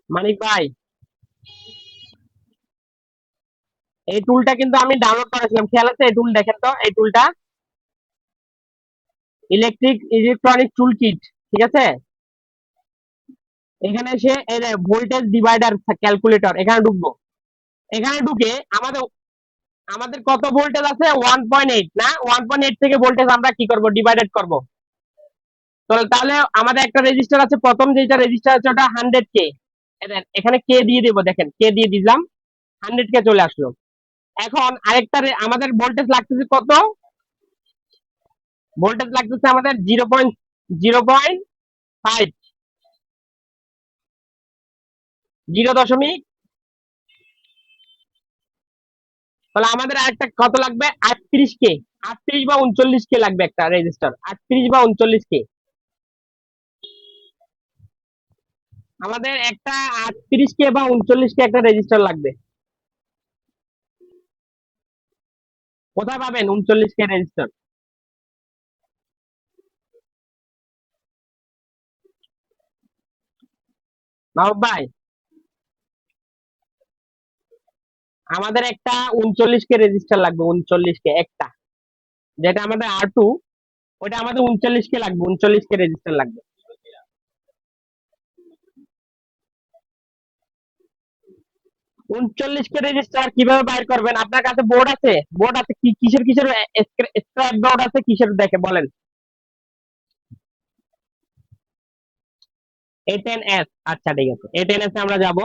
মানিক ভাই, এই টুলটা কিন্তু আমি ডাউনলোড করেছিলাম, খেয়াল আছে? এই টুল দেখেন তো, এই টুলটা ইলেকট্রনিক টুল কিট, ঠিক আছে। এখানে এসে এই ভোল্টেজ ডিভাইডার ক্যালকুলেটর, এখানে ঢুকবো। এখানে ঢুকে আমাদের আমাদের কত ভোল্টেজ আছে 1.8 না 1.8 থেকে ভোল্টেজ আমরা কি করব ডিভাইডেড করব তো তাহলে আমাদের একটা রেজিস্টার আছে প্রথম যেটা রেজিস্টার আছে ওটা 100 কে এখানে কে দিয়ে দিব দেখেন কে দিয়ে দিলাম 100 কে চলে আসলো এখন আরেকটা আমাদের ভোল্টেজ লাগতেছে কত ভোল্টেজ লাগতেছে আমাদের 0.05 0.5 তাহলে আমাদের আরেকটা কত লাগবে 38 কে 38 বা 39 কে লাগবে একটা রেজিস্টার 38 বা 39 কে আমাদের একটা 38 কে বা 39 কে একটা রেজিস্টার লাগবে কোথায় পাবেন 39 কে রেজিস্টার নবাব ভাই আমাদের একটা 39 কে রেজিস্টার লাগবে 39 কে একটা যেটা আমাদের R2 ওটা আমাদের 39 কে লাগবে 39 কে রেজিস্টার লাগবে 39 কে রেজিস্টার কিভাবে বাইর করবেন আপনার কাছে বোর্ড আছে কি কিসের কিসের স্ক্র্যাপ বোর্ড আছে কিসের দেখে বলেন A10S আচ্ছা ঠিক আছে A10S এ আমরা যাব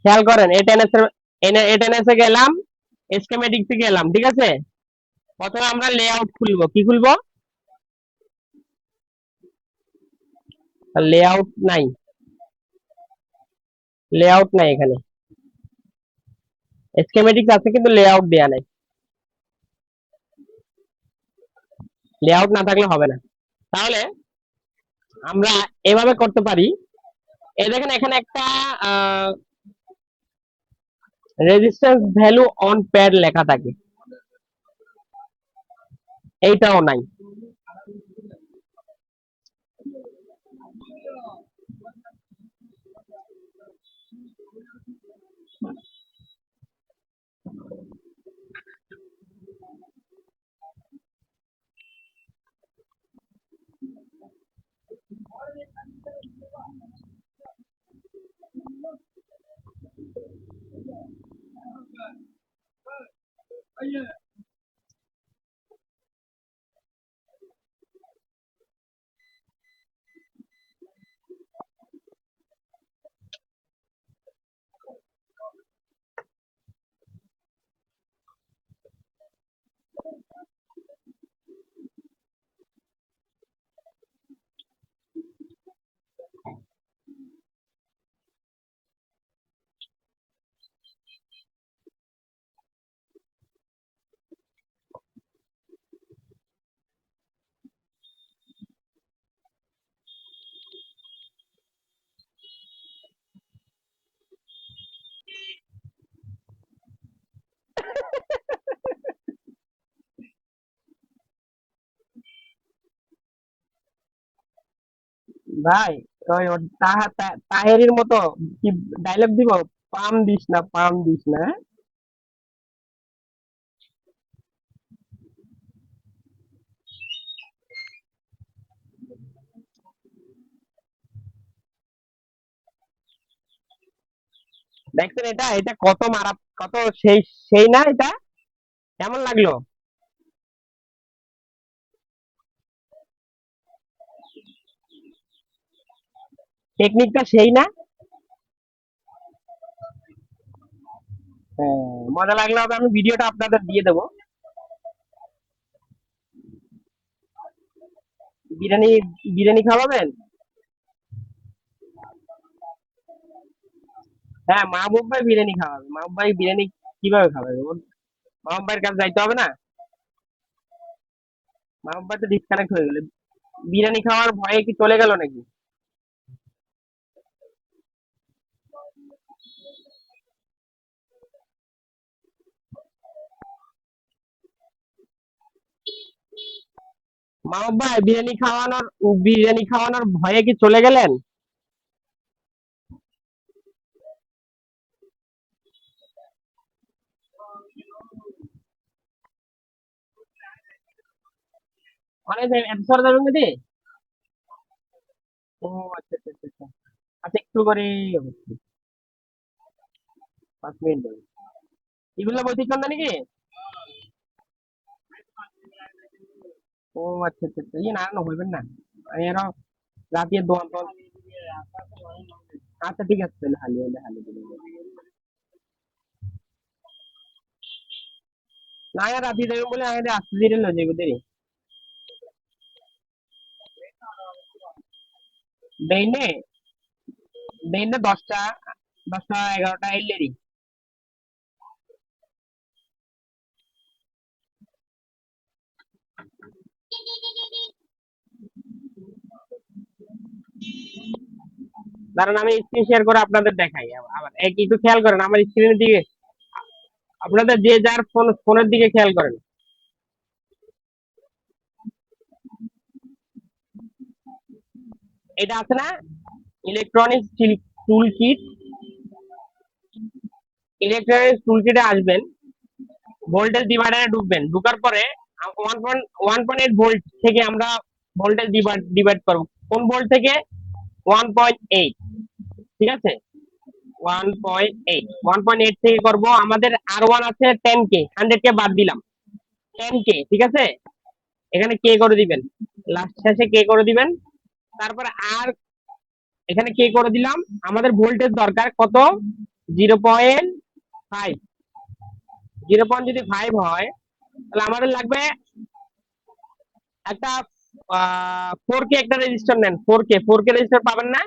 খেয়াল করেন A10S এ গেলাম স্কিমেটিক্স এ গেলাম ঠিক আছে প্রথমে আমরা লেআউট খুলবো কি খুলবো লেআউট নাই লেআউট নাই এখানে স্কিমেটিক্স আছে কিন্তু লেআউট দেয়া নাই লেআউট না থাকলে হবে না তাহলে আমরা এভাবে করতে পারি এই দেখেন এখানে একটা রেজিস্ট্যান্স ভ্যালু অন প্যাড লেখা থাকে এইটাও নাই ভাই ওই তাহেরির মতো কি ডায়লগ দিব পাম দিস না পাম দিস না হ্যাঁ? দেখছেন এটা এটা কত মারা কত সেই সেই না এটা কেমন লাগলো টেকনিকটা সেই না হ্যাঁ, মজা লাগলে হবে আমি ভিডিওটা আপনাদের দিয়ে দেবো বিরিয়ানি বিরিয়ানি খাওয়াবেন হ্যাঁ মাহবুব ভাই বিরিয়ানি খাওয়াবে মাহবুব ভাই বিরিয়ানি কিভাবে খাওয়াবে মাহবুব ভাইয়ের কাছে যাইতে হবে না মাহবুব ভাই তো ডিসকানেক্ট হয়ে গেল বিরিয়ানি খাওয়ার ভয়ে কি চলে গেল নাকি মাহবুব ভাই বিরিয়ানি খাওয়ানোর ভয়ে কি চলে গেলেন অনেক এত সরে যাবেন যদি। ও আচ্ছা আচ্ছা আচ্ছা আচ্ছা। আচ্ছা একটু করে অবশ্যই 5 মিনিট দেবেন। এগুলো বৈঠিক নাকি? ও আচ্ছা আচ্ছা আচ্ছা। ইয়ে না না হইবেন না। আমি আরো রাতে দোয়ান টোয়ান। আচ্ছা ঠিক আছে তাহলে হালি হলে হালি দিলে। না আর রাতে দেবেন বলে আমি আসতে দিলে লয়ে যাবে দেরি। দেইনে দেইনে 10টা 11টা এলেরি। দাঁড়ান আমি স্ক্রিন শেয়ার করে আপনাদের দেখাই আবার একটু খেয়াল করেন আমার স্ক্রিনের দিকে। আপনাদের যে যার ফোনের দিকে খেয়াল করেন। এটা আছে না ইলেকট্রনিক্স টুল কিট। ইলেকট্রনিক্স টুল কিটে আসবেন, ভোল্টেজ ডিভাইডারে ঢুকবেন, ঢুকার পরে 1.8 ভোল্ট থেকে আমরা ভোল্টেজ ডিভাইড করবো। কোন ভোল্ট থেকে? 1.8। ঠিক আছে, 1.8 থেকে করব। আমাদের R1 আছে 10K, 100K বাদ দিলাম, 10K। ঠিক আছে, এখানে কে করে দিবেন, লাস্ট শেষে কে করে দিবেন। তারপরে আর এখানে কে করে দিলাম। আমাদের ভোল্টেজ দরকার কত? 0.5। 0.5 হয় তাহলে আমাদের লাগবে একটা 4K একটা রেজিস্টার নেন। 4K রেজিস্টার পাবেন না?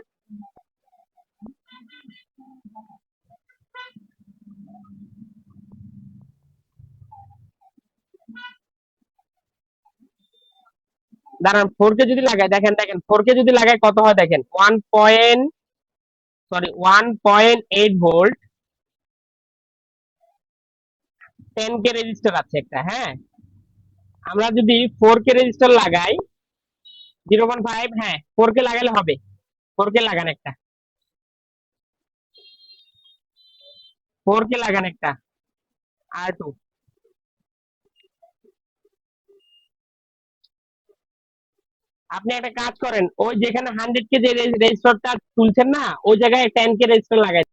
দাঁড়ান 4K যদি লাগাই, দেখেন দেখেন 4K যদি লাগাই কত হয় দেখেন। 1.8 ভোল্ট, 10K রেজিস্টার আছে একটা, হ্যাঁ। আমরা যদি 4K রেজিস্টার লাগাই 0.5, হ্যাঁ 4K লাগালে হবে। 4K লাগান একটা, 4K লাগান একটা। R2। আপনি একটা কাজ করেন, ওই যেখানে 100K যে রেজিস্টারটা তুলছেন না, ওই জায়গায় 10K রেজিস্টার লাগাই।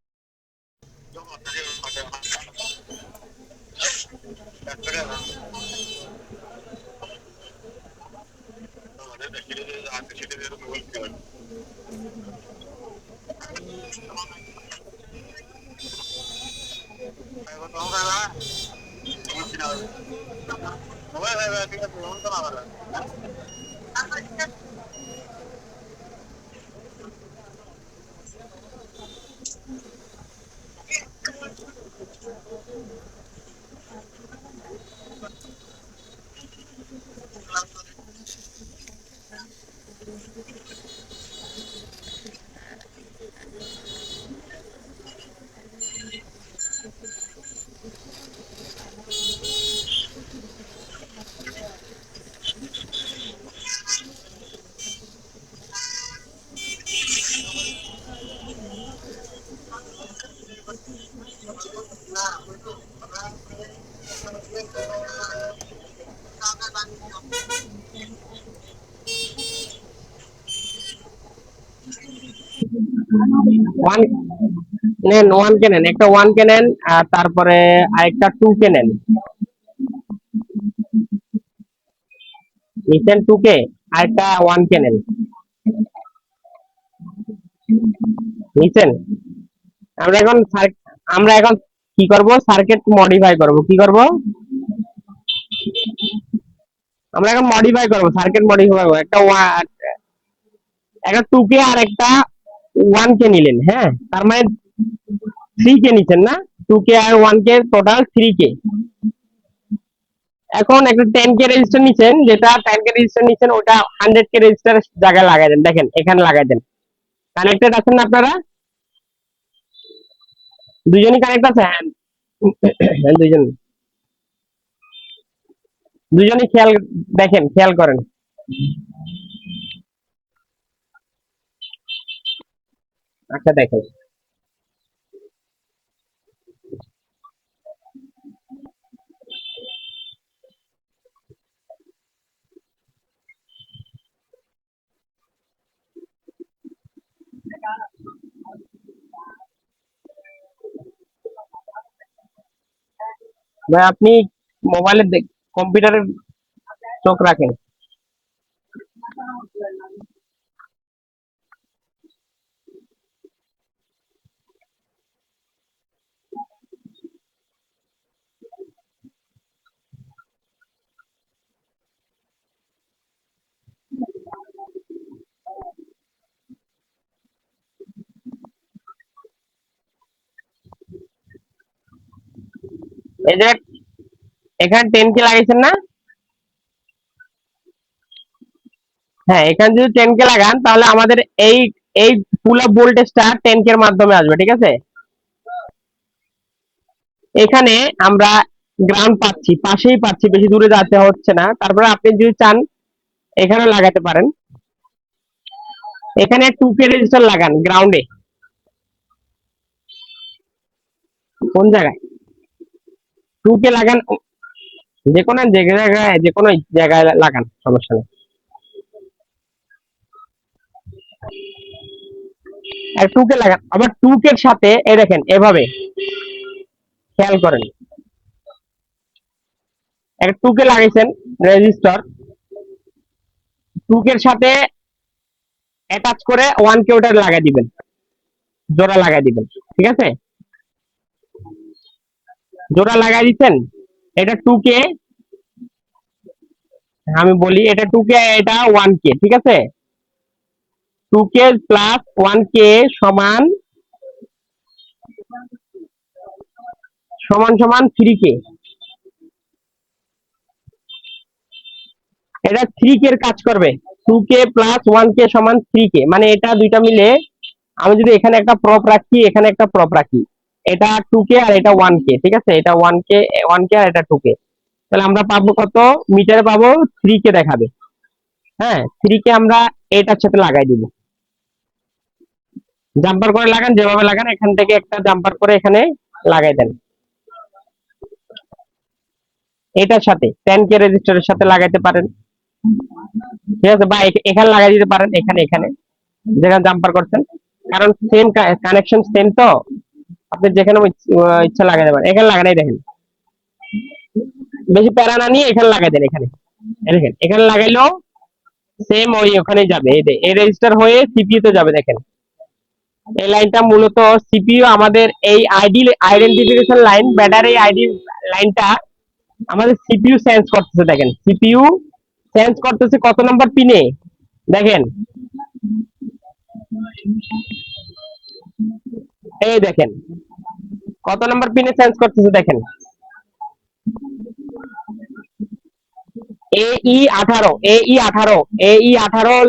ওয়ান নেন, 1K নেন, একটা 1K নেন, আর তারপরে আরেকটা 2K নেন। নিচ্ছেন 2K, আরেকটা 1K নেন। নিচ্ছেন? আমরা এখন আমরা এখন কি করব, সার্কিট মডিফাই করব। কি করব? আমরা এখন মডিফাই করব, সার্কিট মডিফাই করব। একটা 2K আর একটা 1K নিলেন, হ্যাঁ, তার মানে 3K নিচ্ছেন না? 2K আর 1K টোটাল 3K। এখন একটা 10K রেজিস্টার নিচ্ছেন, যেটা 10K রেজিস্টার নিচ্ছেন ওটা 100K রেজিস্টার জায়গায় লাগাই দেন, দেখেন এখানে লাগাই দেন। কানেক্টেড আছেন না আপনারা? দুজনই কানেক্ট আছে, হ্যাঁ। দুজন, দুজনই খেয়াল, দেখেন খেয়াল করেন। আচ্ছা দেখেন, ভাই আপনি মোবাইলে কম্পিউটারে চোখ রাখেন। এই যে এখানে 10K লাগাইছেন না? হ্যাঁ, এখানে যদি 10K লাগান তাহলে আমাদের এই এই পুল আপ ভোল্টেজটা 10K এর মাধ্যমে আসবে, ঠিক আছে? এখানে আমরা গ্রাউন্ড পাচ্ছি, পাশেই পাচ্ছি, বেশি দূরে যেতে হচ্ছে না। তারপরে আপনি যদি চান এখানে লাগাতে পারেন। এখানে 2K রেজিস্টার লাগান গ্রাউন্ডে। কোন জায়গায়? 2K লাগান, যে কোনো জায়গায় লাগান, সমস্যা নেই। আর 2K লাগান, আবার 2K এর সাথে এই দেখেন এভাবে খেয়াল করেন, একটা 2K লাগাইছেন রেজিস্টার, 2K এর সাথে অ্যাটাচ করে 1K ওটা লাগাই দিবেন, জোড়া লাগাই দিবেন, ঠিক আছে? জোড়া লাগাই দিচ্ছেন, এটা 2K, আমি বলি এটা 2K, এটা 1K, ঠিক আছে? 2K প্লাস 1K সমান সমান সমান 3K। এটা 3K এর কাজ করবে। 2K প্লাস 1K সমান 3K, মানে এটা দুইটা মিলে আমি যদি এখানে একটা প্রপ রাখি, এখানে একটা প্রপ রাখি, এটা 2K আর এটা 1K, ঠিক আছে? এটা 1K আর এটা 2K, তাহলে আমরা পাবো কত? মিটারে পাবো 3K দেখাবে। হ্যাঁ, 3K আমরা এটার সাথে লাগাই দিব। জাম্পার করে লাগান, যেভাবে লাগান এখান থেকে একটা জাম্পার করে এখানে লাগাই দেন। এটার সাথে 10K রেজিস্টারের সাথে লাগাইতে পারেন, ঠিক আছে? বা এখানে লাগাই দিতে পারেন, এখানে এখানে যেখানে জাম্পার করছেন, কারণ সেম কানেকশন সেম তো, আপনি যেখানে ইচ্ছা লাগাই দেবেন। এখানে লাগাই দেখেন, বেশি প্যারা না নিয়ে এখানে লাগাই দেন। এখানে এই দেখেন, এখানে লাগাইলো সেম ওই ওখানেই যাবে, এই রেজিস্টার হয়ে সিপিইউ তে যাবে। দেখেন এই লাইনটা মূলত সিপিইউ, আমাদের এই ID identification line, battery ID লাইনটা আমাদের সিপিইউ সেন্স করতেছে। দেখেন সিপিইউ সেন্স করতেছে কত নাম্বার পিনে, দেখেন এই দেখেন কত নাম্বার পিনে সেন্স করতেছে, দেখেন এই 18 এই 18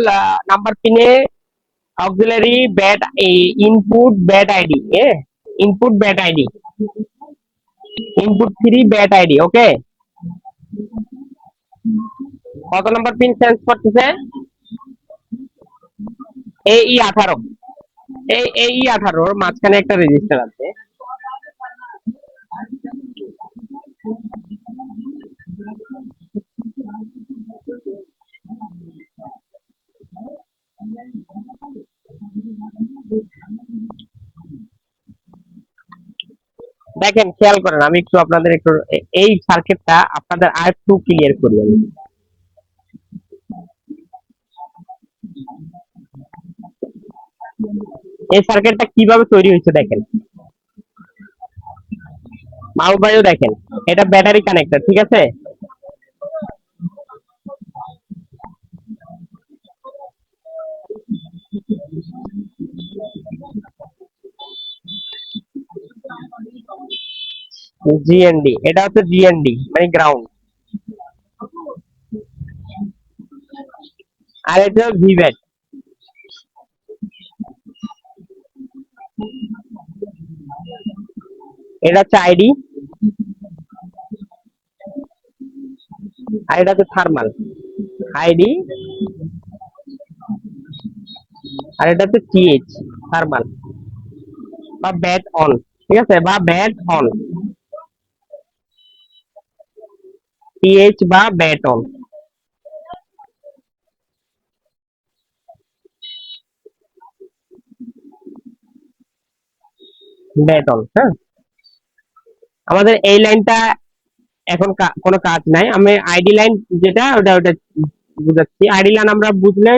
নাম্বার পিনে auxiliary bat input bat ID, input bat ID, input 3 bat ID, okay? কত নাম্বার পিন সেন্স করতেছে? এই 18, এই 18 মাঝখানে একটা রেজিস্টার আছে। দেখেন খেয়াল করেন, আমি একটু আপনাদের একটু এই সার্কিটটা আপনাদের আর একটু ক্লিয়ার করি আমি। এই সার্কিটটা কিভাবে তৈরি হয়েছে দেখেন, মাহবুব ভাইও দেখেন, এটা ব্যাটারি কানেক্টর, ঠিক আছে? জিএনডি, এটা হচ্ছে জিএনডি মানে গ্রাউন্ড, আর এটা ভিভ্যাট, এটা হচ্ছে আইডি, আর এটা হচ্ছে থার্মাল আইডি, আর এটা হচ্ছে টিএইচ থার্মাল বা ব্যাট অন, ঠিক আছে? বা ব্যাট অন, টিএইচ বা ব্যাট অন, ব্যাট অন। হ্যাঁ, আমাদের এই লাইনটা এখন কোনো কাজ নাই, আমি আইডি লাইন যেটা ওটা ওটা বুঝাচ্ছি। আইডি লাইন আমরা বুঝলে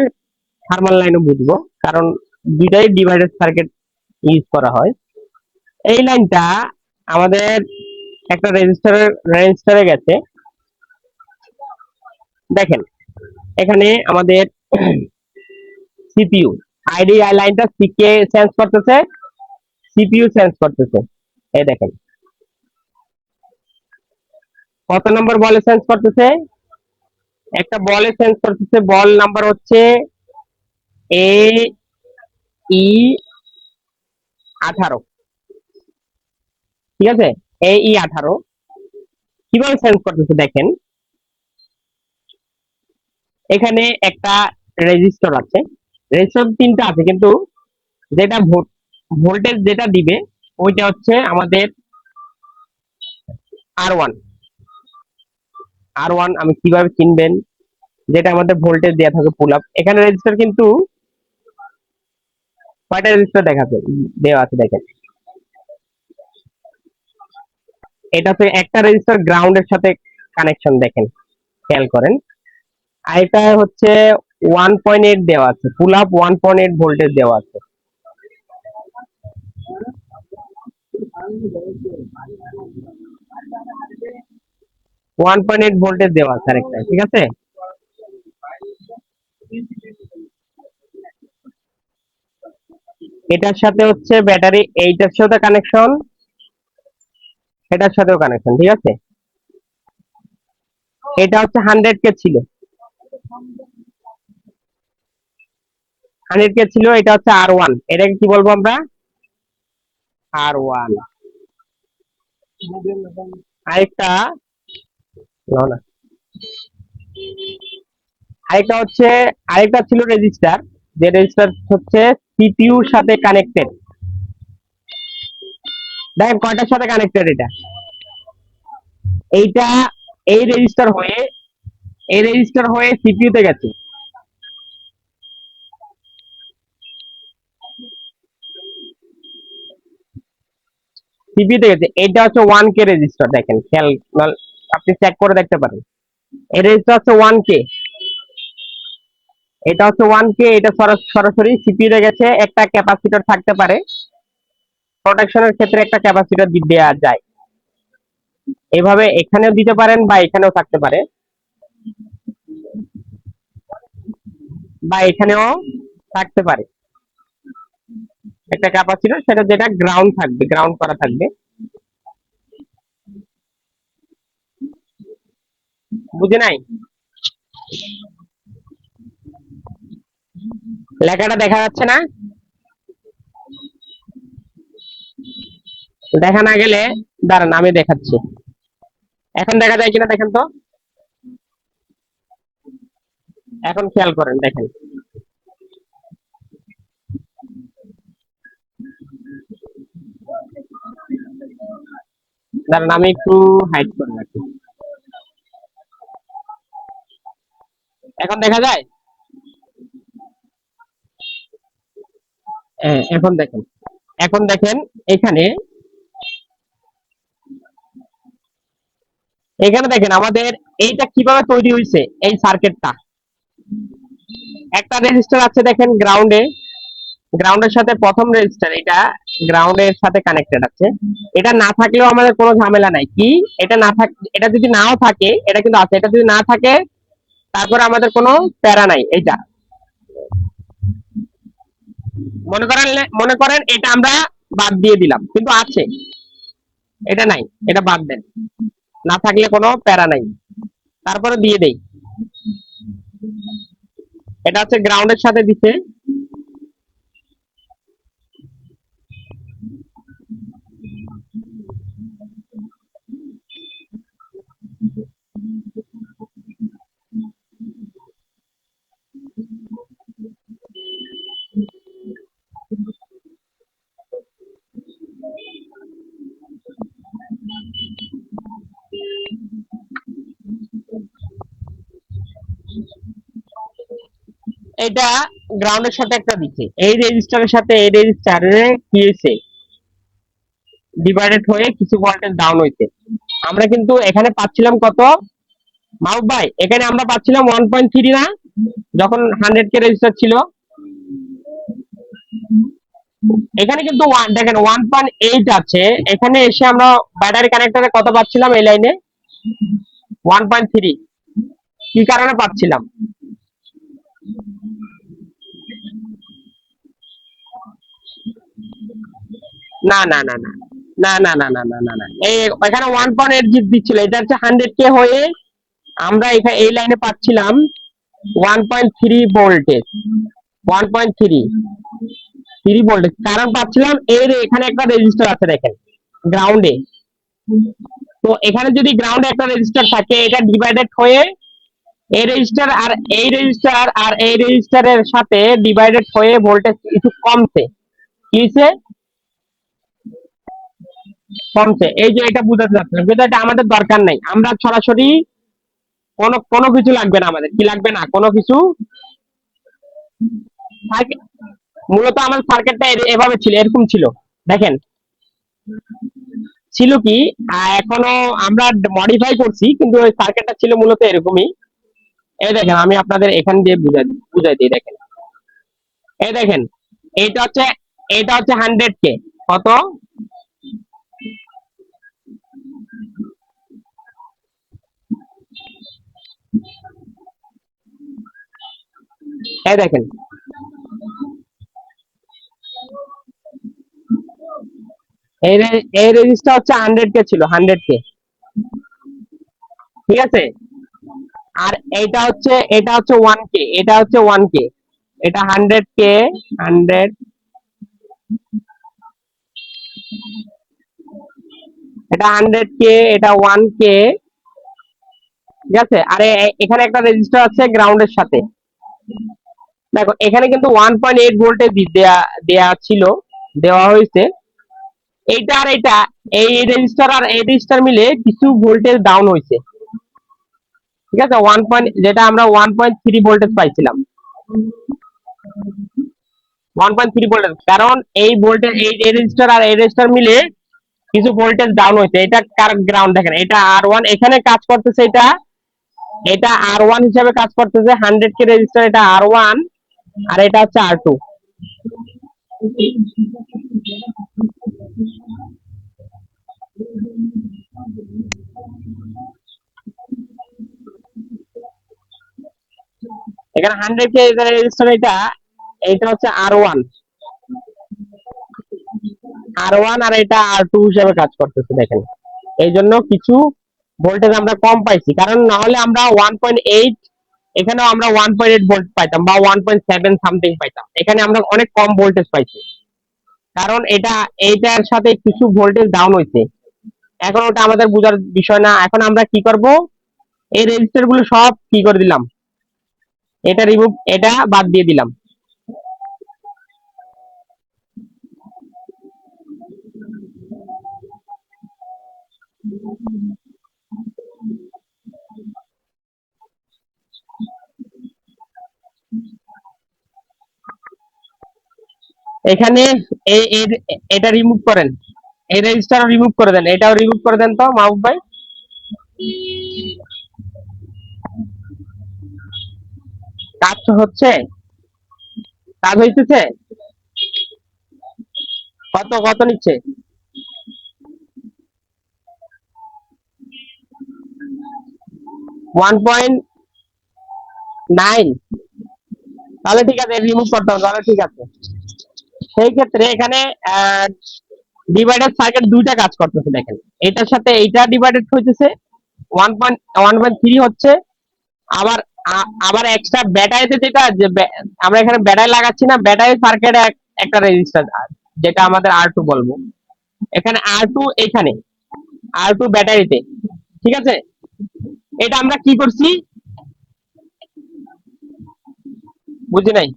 থার্মাল লাইনও বুঝবো, কারণ দুইটাই ডিভাইডেড সার্কিট ইউজ করা হয়। এই লাইনটা আমাদের একটা রেজিস্টারে গেছে। দেখেন এখানে আমাদের সিপিইউ আইডি লাইনটা সিকে সেন্স করতেছে, সিপিইউ সেন্স করতেছে। এই দেখেন কত নম্বর বলে সেন্স করতেছে, একটা বলে সেন্স করতেছে, বল নাম্বার হচ্ছে এ ই 18, ঠিক আছে, এ ই 18। কিভাবে সেন্স করতেছে দেখেন, এখানে একটা রেজিস্টর আছে, রেজিস্টর তিনটা আছে, কিন্তু যেটা ভোল্টেজ যেটা দিবে ওইটা হচ্ছে আমাদের আর ওয়ান। আর ওয়ান আমি কিভাবে চিনবেন, যেটা আমাদের ভোল্টেজ দেওয়া থাকে পুল আপ। এখানে রেজিস্টার কিন্তু কয়টা রেজিস্টার দেখাচ্ছে, দেওয়া আছে দেখেন। এটা হচ্ছে একটা রেজিস্টার গ্রাউন্ডের সাথে কানেকশন, দেখেন খেয়াল করেন। আর এটা হচ্ছে 1.8 দেওয়া আছে, পুল আপ 1.8 ভোল্টেজ দেওয়া আছে। 1.8 ভোল্টেজ দেওয়া আছে আরেকটা, ঠিক আছে। এটার সাথে হচ্ছে ব্যাটারি, এইটার সাথে কানেকশন, এটার সাথেও কানেকশন, ঠিক আছে। এটা হচ্ছে 100 কে ছিল, 100 কে ছিল, এটা হচ্ছে আর ওয়ান। এটাকে কি বলবো আমরা, আর ওয়ান। আরেকটা না না, আরেকটা হচ্ছে, আরেকটা ছিল রেজিস্টার, যে রেজিস্টার হচ্ছে সিপিইউর সাথে কানেক্টেড। দেখেন কয়টার সাথে কানেক্টেড এটা, এইটা এই রেজিস্টার হয়ে, এই রেজিস্টার হয়ে সিপিইউ তে গেছে। সিপিইউ তে গেছে, এটা হচ্ছে 1K রেজিস্টার, দেখেন খেয়াল, আপনি চেক করে দেখতে পারেন। এই রেজিস্টার হচ্ছে 1K, এটা হচ্ছে 1K, এটা সরাসরি সিপিইউ তে গেছে। একটা ক্যাপাসিটর থাকতে পারে, প্রোটেকশনের ক্ষেত্রে একটা ক্যাপাসিটর দেওয়া যায়, এভাবে এখানেও দিতে পারেন বা এখানেও থাকতে পারে, বা এখানেও থাকতে পারে একটা ক্যাপাসিটর, সেটা যেটা গ্রাউন্ড থাকবে, গ্রাউন্ড করা থাকবে। বুঝে নাই, লেখাটা দেখা যাচ্ছে না, দেখা না গেলে দাঁড়ান আমি দেখাচ্ছি। এখন দেখা যায় কিনা দেখেন তো, এখন খেয়াল করেন দেখেন। দাঁড়ান আমি একটু হাইড করে রাখি, এখন দেখা যায়। হ্যাঁ এখন দেখেন, এখন দেখেন এখানে, এখানে দেখেন আমাদের এইটা কিভাবে তৈরি হয়েছে, এই সার্কিটটা। একটা রেজিস্টার আছে দেখেন গ্রাউন্ডে, গ্রাউন্ডের সাথে প্রথম রেজিস্টার, এটা গ্রাউন্ডের সাথে কানেক্টেড আছে। এটা না থাকলেও আমাদের কোনো ঝামেলা নাই, কি এটা না থাক, এটা যদি নাও থাকে, এটা কিন্তু আছে, এটা যদি না থাকে তারপরে আমাদের কোনো প্যারা নাই। এইটা মনে করেন এটা আমরা বাদ দিয়ে দিলাম, কিন্তু আছে, এটা নাই, এটা বাদ দেন, না থাকলে কোনো প্যারা নাই, তারপরে দিয়ে দেই। এটা হচ্ছে গ্রাউন্ডের সাথে দিছে, এটা গ্রাউন্ডের সাথে একটা দিচ্ছে, এই রেজিস্টারের সাথে এই রেজিস্টারে কি হয়েছে, ডিভাইডেড হয়ে কিছু ভোল্টেজ ডাউন হয়েছে। আমরা কিন্তু এখানে পাচ্ছিলাম কত মাহবুব ভাই, এখানে আমরা পাচ্ছিলাম 1.3 না, যখন 100K রেজিস্টার ছিল। এখানে কিন্তু দেখেন 1.8 আছে। এখানে এসে আমরা ব্যাটারি কানেক্টরে কত পাচ্ছিলাম এই লাইনে? 1.3। কি কারণে পাচ্ছিলাম? না না না না না না না না না না না, এই এখানে 1.8 জিপ দিচ্ছিল, এটা হচ্ছে 100K হয়ে আমরা এখানে এই লাইনে পাচ্ছিলাম 1.3 ভোল্টেজ। 1.3 ভোল্টেজ কারণ পাচ্ছিলাম এর এখানে একটা রেজিস্টার আছে দেখেন গ্রাউন্ডে। তো এখানে যদি গ্রাউন্ডে একটা রেজিস্টার থাকে, এটা ডিভাইডেড হয়ে এই রেজিস্টার আর এই রেজিস্টার আর এই রেজিস্টারের সাথে ডিভাইডেড হয়ে ভোল্টেজ কিছু কমছে। কি হয়েছে? কমছে। এই যে এটা বুঝাতে চাচ্ছিলাম, কিন্তু এটা আমাদের দরকার নাই, আমরা সরাসরি কোনো কোনো কিছু লাগবে না আমাদের। কি লাগবে না? কোনো কিছু। মূলত আমার সার্কিটটা এভাবে ছিল, এরকম ছিল দেখেন। ছিল কি, এখনো আমরা মডিফাই করছি, কিন্তু ওই সার্কিটটা ছিল মূলত এরকমই। এই দেখেন আমি আপনাদের এখান দিয়ে বুঝাই দিই দেখেন। এই দেখেন, এটা হচ্ছে এটা হচ্ছে 100K। কত? এই দেখেন, এই রেজিস্টার হচ্ছে 100K ছিল, 100K। ঠিক আছে। আর এটা হচ্ছে 1K, এটা হচ্ছে 1K। এটা 100K। 100, এটা 100K, এটা 1K। ঠিক আছে। আর এখানে একটা রেজিস্টার আছে গ্রাউন্ডের সাথে। দেখো এখানে কিন্তু 1.8 ভোল্টেজ দেয়া দেয়া ছিল, দেওয়া হয়েছে। এইটা আর এটা, এই রেজিস্টার আর এই রেজিস্টার মিলে কিছু ভোল্টেজ ডাউন হয়েছে। ঠিক আছে। যেটা আমরা 1.3 ভোল্টেজ পাইছিলাম। 1.3 ভোল্টেজ, কারণ এই ভোল্টেজ এই রেজিস্টার আর এই রেজিস্টার মিলে কিছু ভোল্টেজ ডাউন হয়েছে। এটা গ্রাউন্ড দেখেন, এটা R1 এখানে কাজ করতেছে। এটা এটা R1 হিসাবে কাজ করতেছে, 100K রেজিস্টার, এটা R1। আর এটা হচ্ছে R2। এখানে 100K রেজিস্টার, এটা এটা হচ্ছে R1। R1 আর এটা R2 হিসাবে কাজ করতেছে দেখেন। এই জন্য কিছু ভোল্টেজ আমরা কম পাইছি, কারণ না হলে আমরা 1.8, এখানেও আমরা 1.8 ভোল্ট পাইতাম বা 1.7 সামথিং পাইতাম। এখানে আমরা অনেক কম ভোল্টেজ পাইছি, কারণ এইটার সাথে কিছু ভোল্টেজ ডাউন হয়েছে। এখন ওটা আমাদের বোঝার বিষয় না। এখন আমরা কি করব, এই রেজিস্টার গুলো সব কি করে দিলাম, এটা রিমুভ, এটা বাদ দিয়ে দিলাম। এখানে এটা রিমুভ করেন, এই রেজিস্টার রিমুভ করে দেন, এটাও রিমুভ করে দেন তো মাহবুব ভাই। কাজ হচ্ছে, কাজ হইতেছে। কত কত নিচ্ছে? 1.9। তাহলে ঠিক আছে, রিমুভ করতে হবে, তাহলে ঠিক আছে। সেই ক্ষেত্রে এখানে ডিভাইডার সার্কিট দুইটা কাজ করতেছে দেখেন। এটার সাথে এইটা ডিভাইডেড হইতেছে, 1.3 হচ্ছে। আবার আবার এক্সট্রা ব্যাটারিতে যেটা আমরা এখানে ব্যাটারি লাগাচ্ছি না, ব্যাটারি সার্কিটে একটা রেজিস্টার, যেটা আমাদের R2 বলবো। এখানে R2, এখানে R2 ব্যাটারিতে। ঠিক আছে। এটা আমরা কি করছি? বুঝি নাই।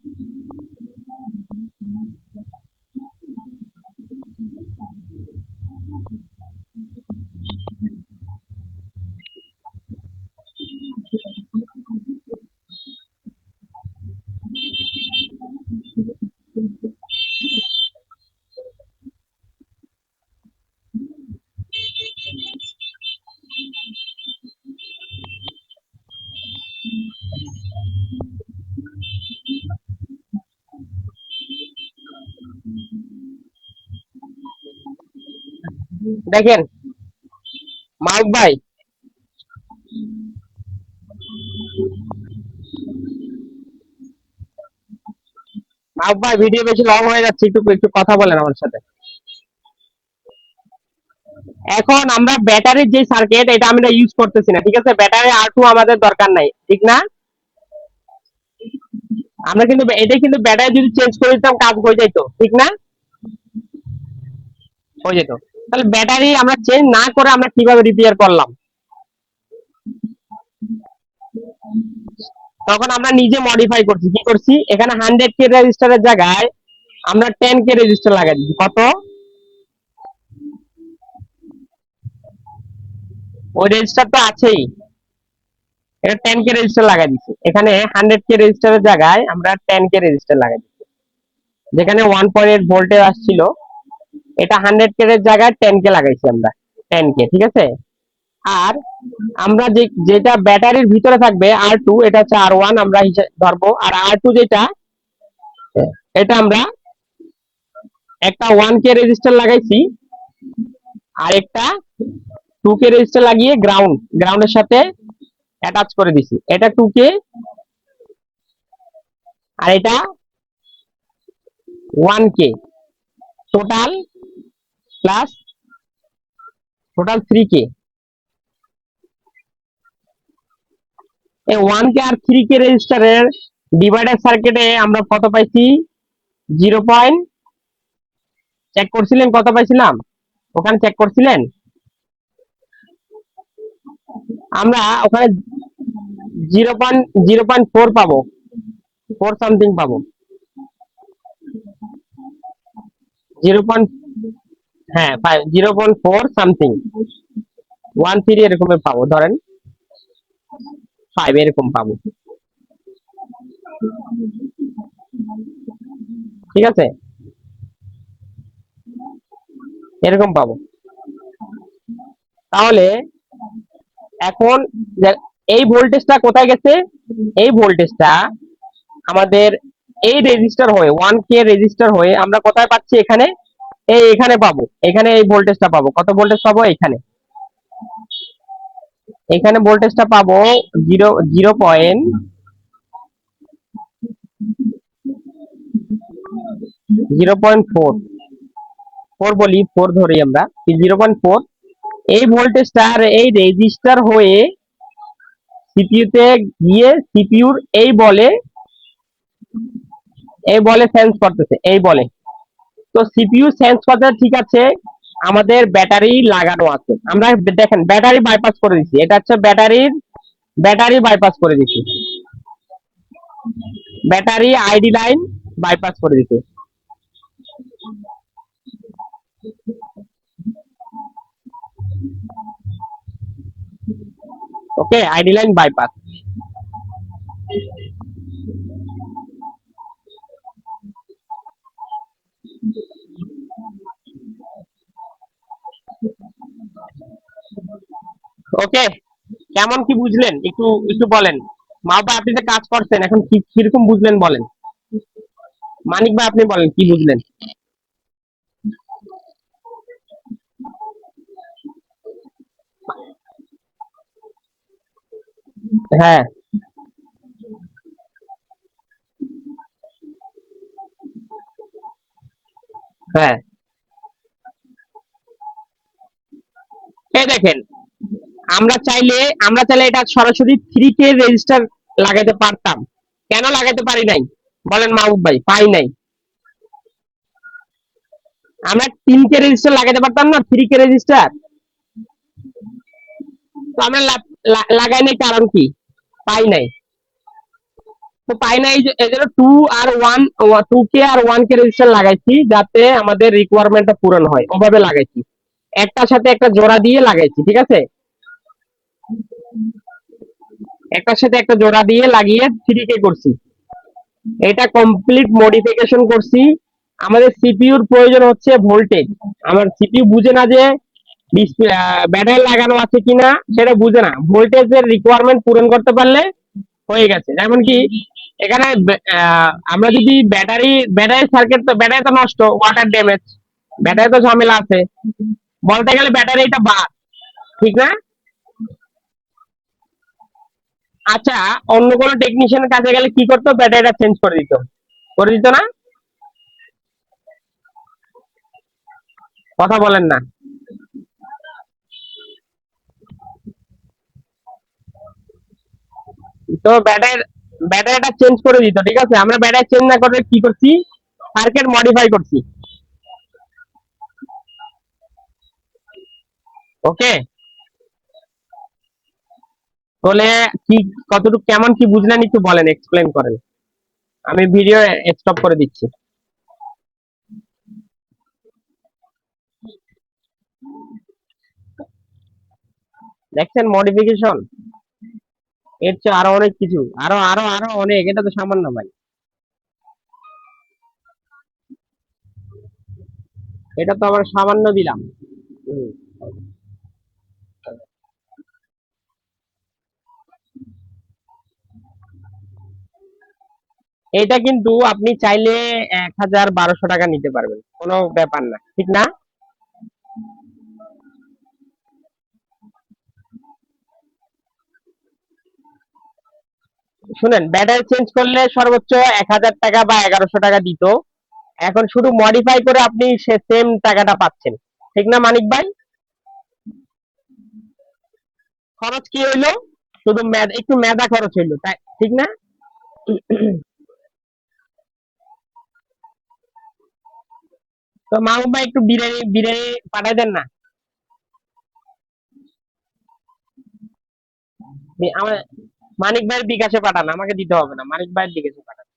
দেখেন মাহবুব ভাই, মাহবুব ভাই ভিডিও বেশি লং হয়ে যাচ্ছে, একটু একটু কথা বলেন আমার সাথে। এখন আমরা ব্যাটারির যে সার্কিট এটা আমরা ইউজ করতেছি না, ঠিক আছে? ব্যাটারি R2 আমাদের দরকার নাই, ঠিক না? আমরা কিন্তু এটা কিন্তু ব্যাটারি যদি চেঞ্জ করে দিতাম কাজ হয়ে যেত, ঠিক না? হয়ে যেত। তাহলে ব্যাটারি আমরা চেঞ্জ না করে আমরা কিভাবে রিপেয়ার করলাম? তখন আমরা নিজে মডিফাই করছি, কি করছি, এখানে 100K রেজিস্টারের জায়গায় আমরা 10K রেজিস্টার লাগাই দিচ্ছি। কত? ওই রেজিস্টার তো আছেই, এটা 10K রেজিস্টার লাগাই দিচ্ছি। এখানে 100K রেজিস্টারের জায়গায় আমরা 10K রেজিস্টার লাগাই দিচ্ছি। যেখানে 1.8 ভোল্টেজ আসছিল, এটা 100K এর জায়গায় 10K লাগাইছি আমরা, 10K, ঠিক আছে? আর আমরা যেটা ব্যাটারির ভিতরে থাকবে R2, এটা হচ্ছে R1 আমরা ধরবো, আর R2 যেটা, এটা আমরা একটা 1K রেজিস্টার লাগাইছি, আর একটা 2K রেজিস্টার লাগিয়ে গ্রাউন্ডের সাথে অ্যাটাচ করে দিছি। এটা 2K, আর এটা 1K, total plus total 3K। এই 1K আর 3K রেজিস্টারের ডিভাইডার সার্কিটে আমরা কত পাইছি? 0. চেক করছিলেন কত পাইছিলাম? ওখানে চেক করছিলেন? আমরা ওখানে 0.4 পাবো, 4 সামথিং পাবো। 0. হ্যাঁ, 0.4 সামথিং, 1.3 এরকমের পাবো, ধরেন 5 এরকম পাবো, ঠিক আছে? এরকম পাবো। তাহলে এখন এই ভোল্টেজটা কোথায় গেছে? এই ভোল্টেজটা আমাদের এই রেজিস্টার হয়ে 1K রেজিস্টার হয়ে আমরা কোথায় পাচ্ছি? এখানে, এখানে পাবো, এখানে এই ভোল্টেজটা পাবো। কত ভোল্টেজ পাবো? এখানে, এখানে ভোল্টেজটা পাবো 0.4 বলি, 4 ধরি আমরা, 0.4। এই ভোল্টেজটার এই রেজিস্টার হয়ে সিপিইউ তে গিয়ে সিপিইউর এই বলে সেন্স করতেছে, এই বলে। তো সিপিইউ সেন্স করতে, ঠিক আছে, আমাদের ব্যাটারি লাগানো আছে, আমরা দেখেন ব্যাটারি বাইপাস করে দিচ্ছি, এটা হচ্ছে ব্যাটারি বাইপাস করে দিচ্ছি, ব্যাটারি আইডি লাইন বাইপাস করে দিচ্ছি। ওকে, আইডি লাইন বাইপাস। ওকে, কেমন কি বুঝলেন একটু একটু বলেন। মা বা আপনি যে কাজ করছেন এখন কি কিরকম বুঝলেন বলেন। মানিক ভাই আপনি বলেন কি বুঝলেন। হ্যাঁ, হ্যাঁ, এই দেখেন, আমরা চাইলে এটা সরাসরি 3K রেজিস্টার লাগাতে পারতাম, কেন লাগাতে পারি নাই বলেন মাহবুব ভাই? পাই নাই। আমরা 3K রেজিস্টার লাগাতে পারতাম না, 3K রেজিস্টার। তো আমরা লাগাই নাই, কারণ কি? পাই নাই। তো পাই নাই, এই জন্য 2K আর 1K রেজিস্টার লাগাইছি, যাতে আমাদের রিকোয়ারমেন্টটা পূরণ হয়, ওভাবে লাগাইছি। একটার সাথে একটা জোড়া দিয়ে লাগাইছি, ঠিক আছে? একটার সাথে একটা জোড়া দিয়ে লাগিয়ে 3K করছি। এটা কমপ্লিট মডিফিকেশন করছি। আমাদের সিপিইউর প্রয়োজন হচ্ছে ভোল্টেজ। আমার সিপিইউ বুঝে না যে ব্যাটারি লাগানো আছে কিনা, সেটা বুঝে না, ভোল্টেজের রিকোয়ারমেন্ট পূরণ করতে পারলে হয়ে গেছে। যেমন কি এখানে আমরা যদি ব্যাটারি সার্কিট, তো ব্যাটারি তো নষ্ট, ওয়াটার ড্যামেজ, ব্যাটারি তো ঝামেলা আছে। বলতে গেলে ব্যাটারিটা বাদ, ঠিক না? আচ্ছা, অন্য কোনো টেকনিশিয়ানের কাছে গেলে কি করতো, ব্যাটারিটা চেঞ্জ করে দিত না? কথা বলেন না। তো ব্যাটারিটা চেঞ্জ করে দিত, ঠিক আছে, আমরা ব্যাটারি চেঞ্জ না করে কি করছি, সার্কিট মডিফাই করছি। ওকে, তাহলে কি, কতটুকু কেমন কি বুঝলেন একটু বলেন, এক্সপ্লেন করেন। আমি ভিডিও স্টপ করে দিচ্ছি। দেখছেন মডিফিকেশন, এর চেয়ে আরো অনেক কিছু, আরো আরো আরো অনেক, এটা তো সামান্য ভাই। এটা তো আবার সামান্য দিলাম। হুম। এটা কিন্তু আপনি চাইলে 1,000 1200 টাকা নিতে পারবেন, কোনো ব্যাপার না, ঠিক না? শুনেন, ব্যাটারি চেঞ্জ করলে সর্বোচ্চ 1,000 টাকা বা 1100 টাকা দিত, এখন শুধু মডিফাই করে আপনি সে সেম টাকাটা পাচ্ছেন, ঠিক না মানিক ভাই? খরচ কি হইলো, শুধু একটু মেধা খরচ হইলো, তাই ঠিক না? তো মাহবুব ভাই একটু বিরিয়ানি বিরিয়ানি পাঠাই দেন না। আমার মানিক ভাইয়ের বিকাশে পাঠান, আমাকে দিতে হবে না, মানিক ভাইয়ের বিকাশে পাঠান।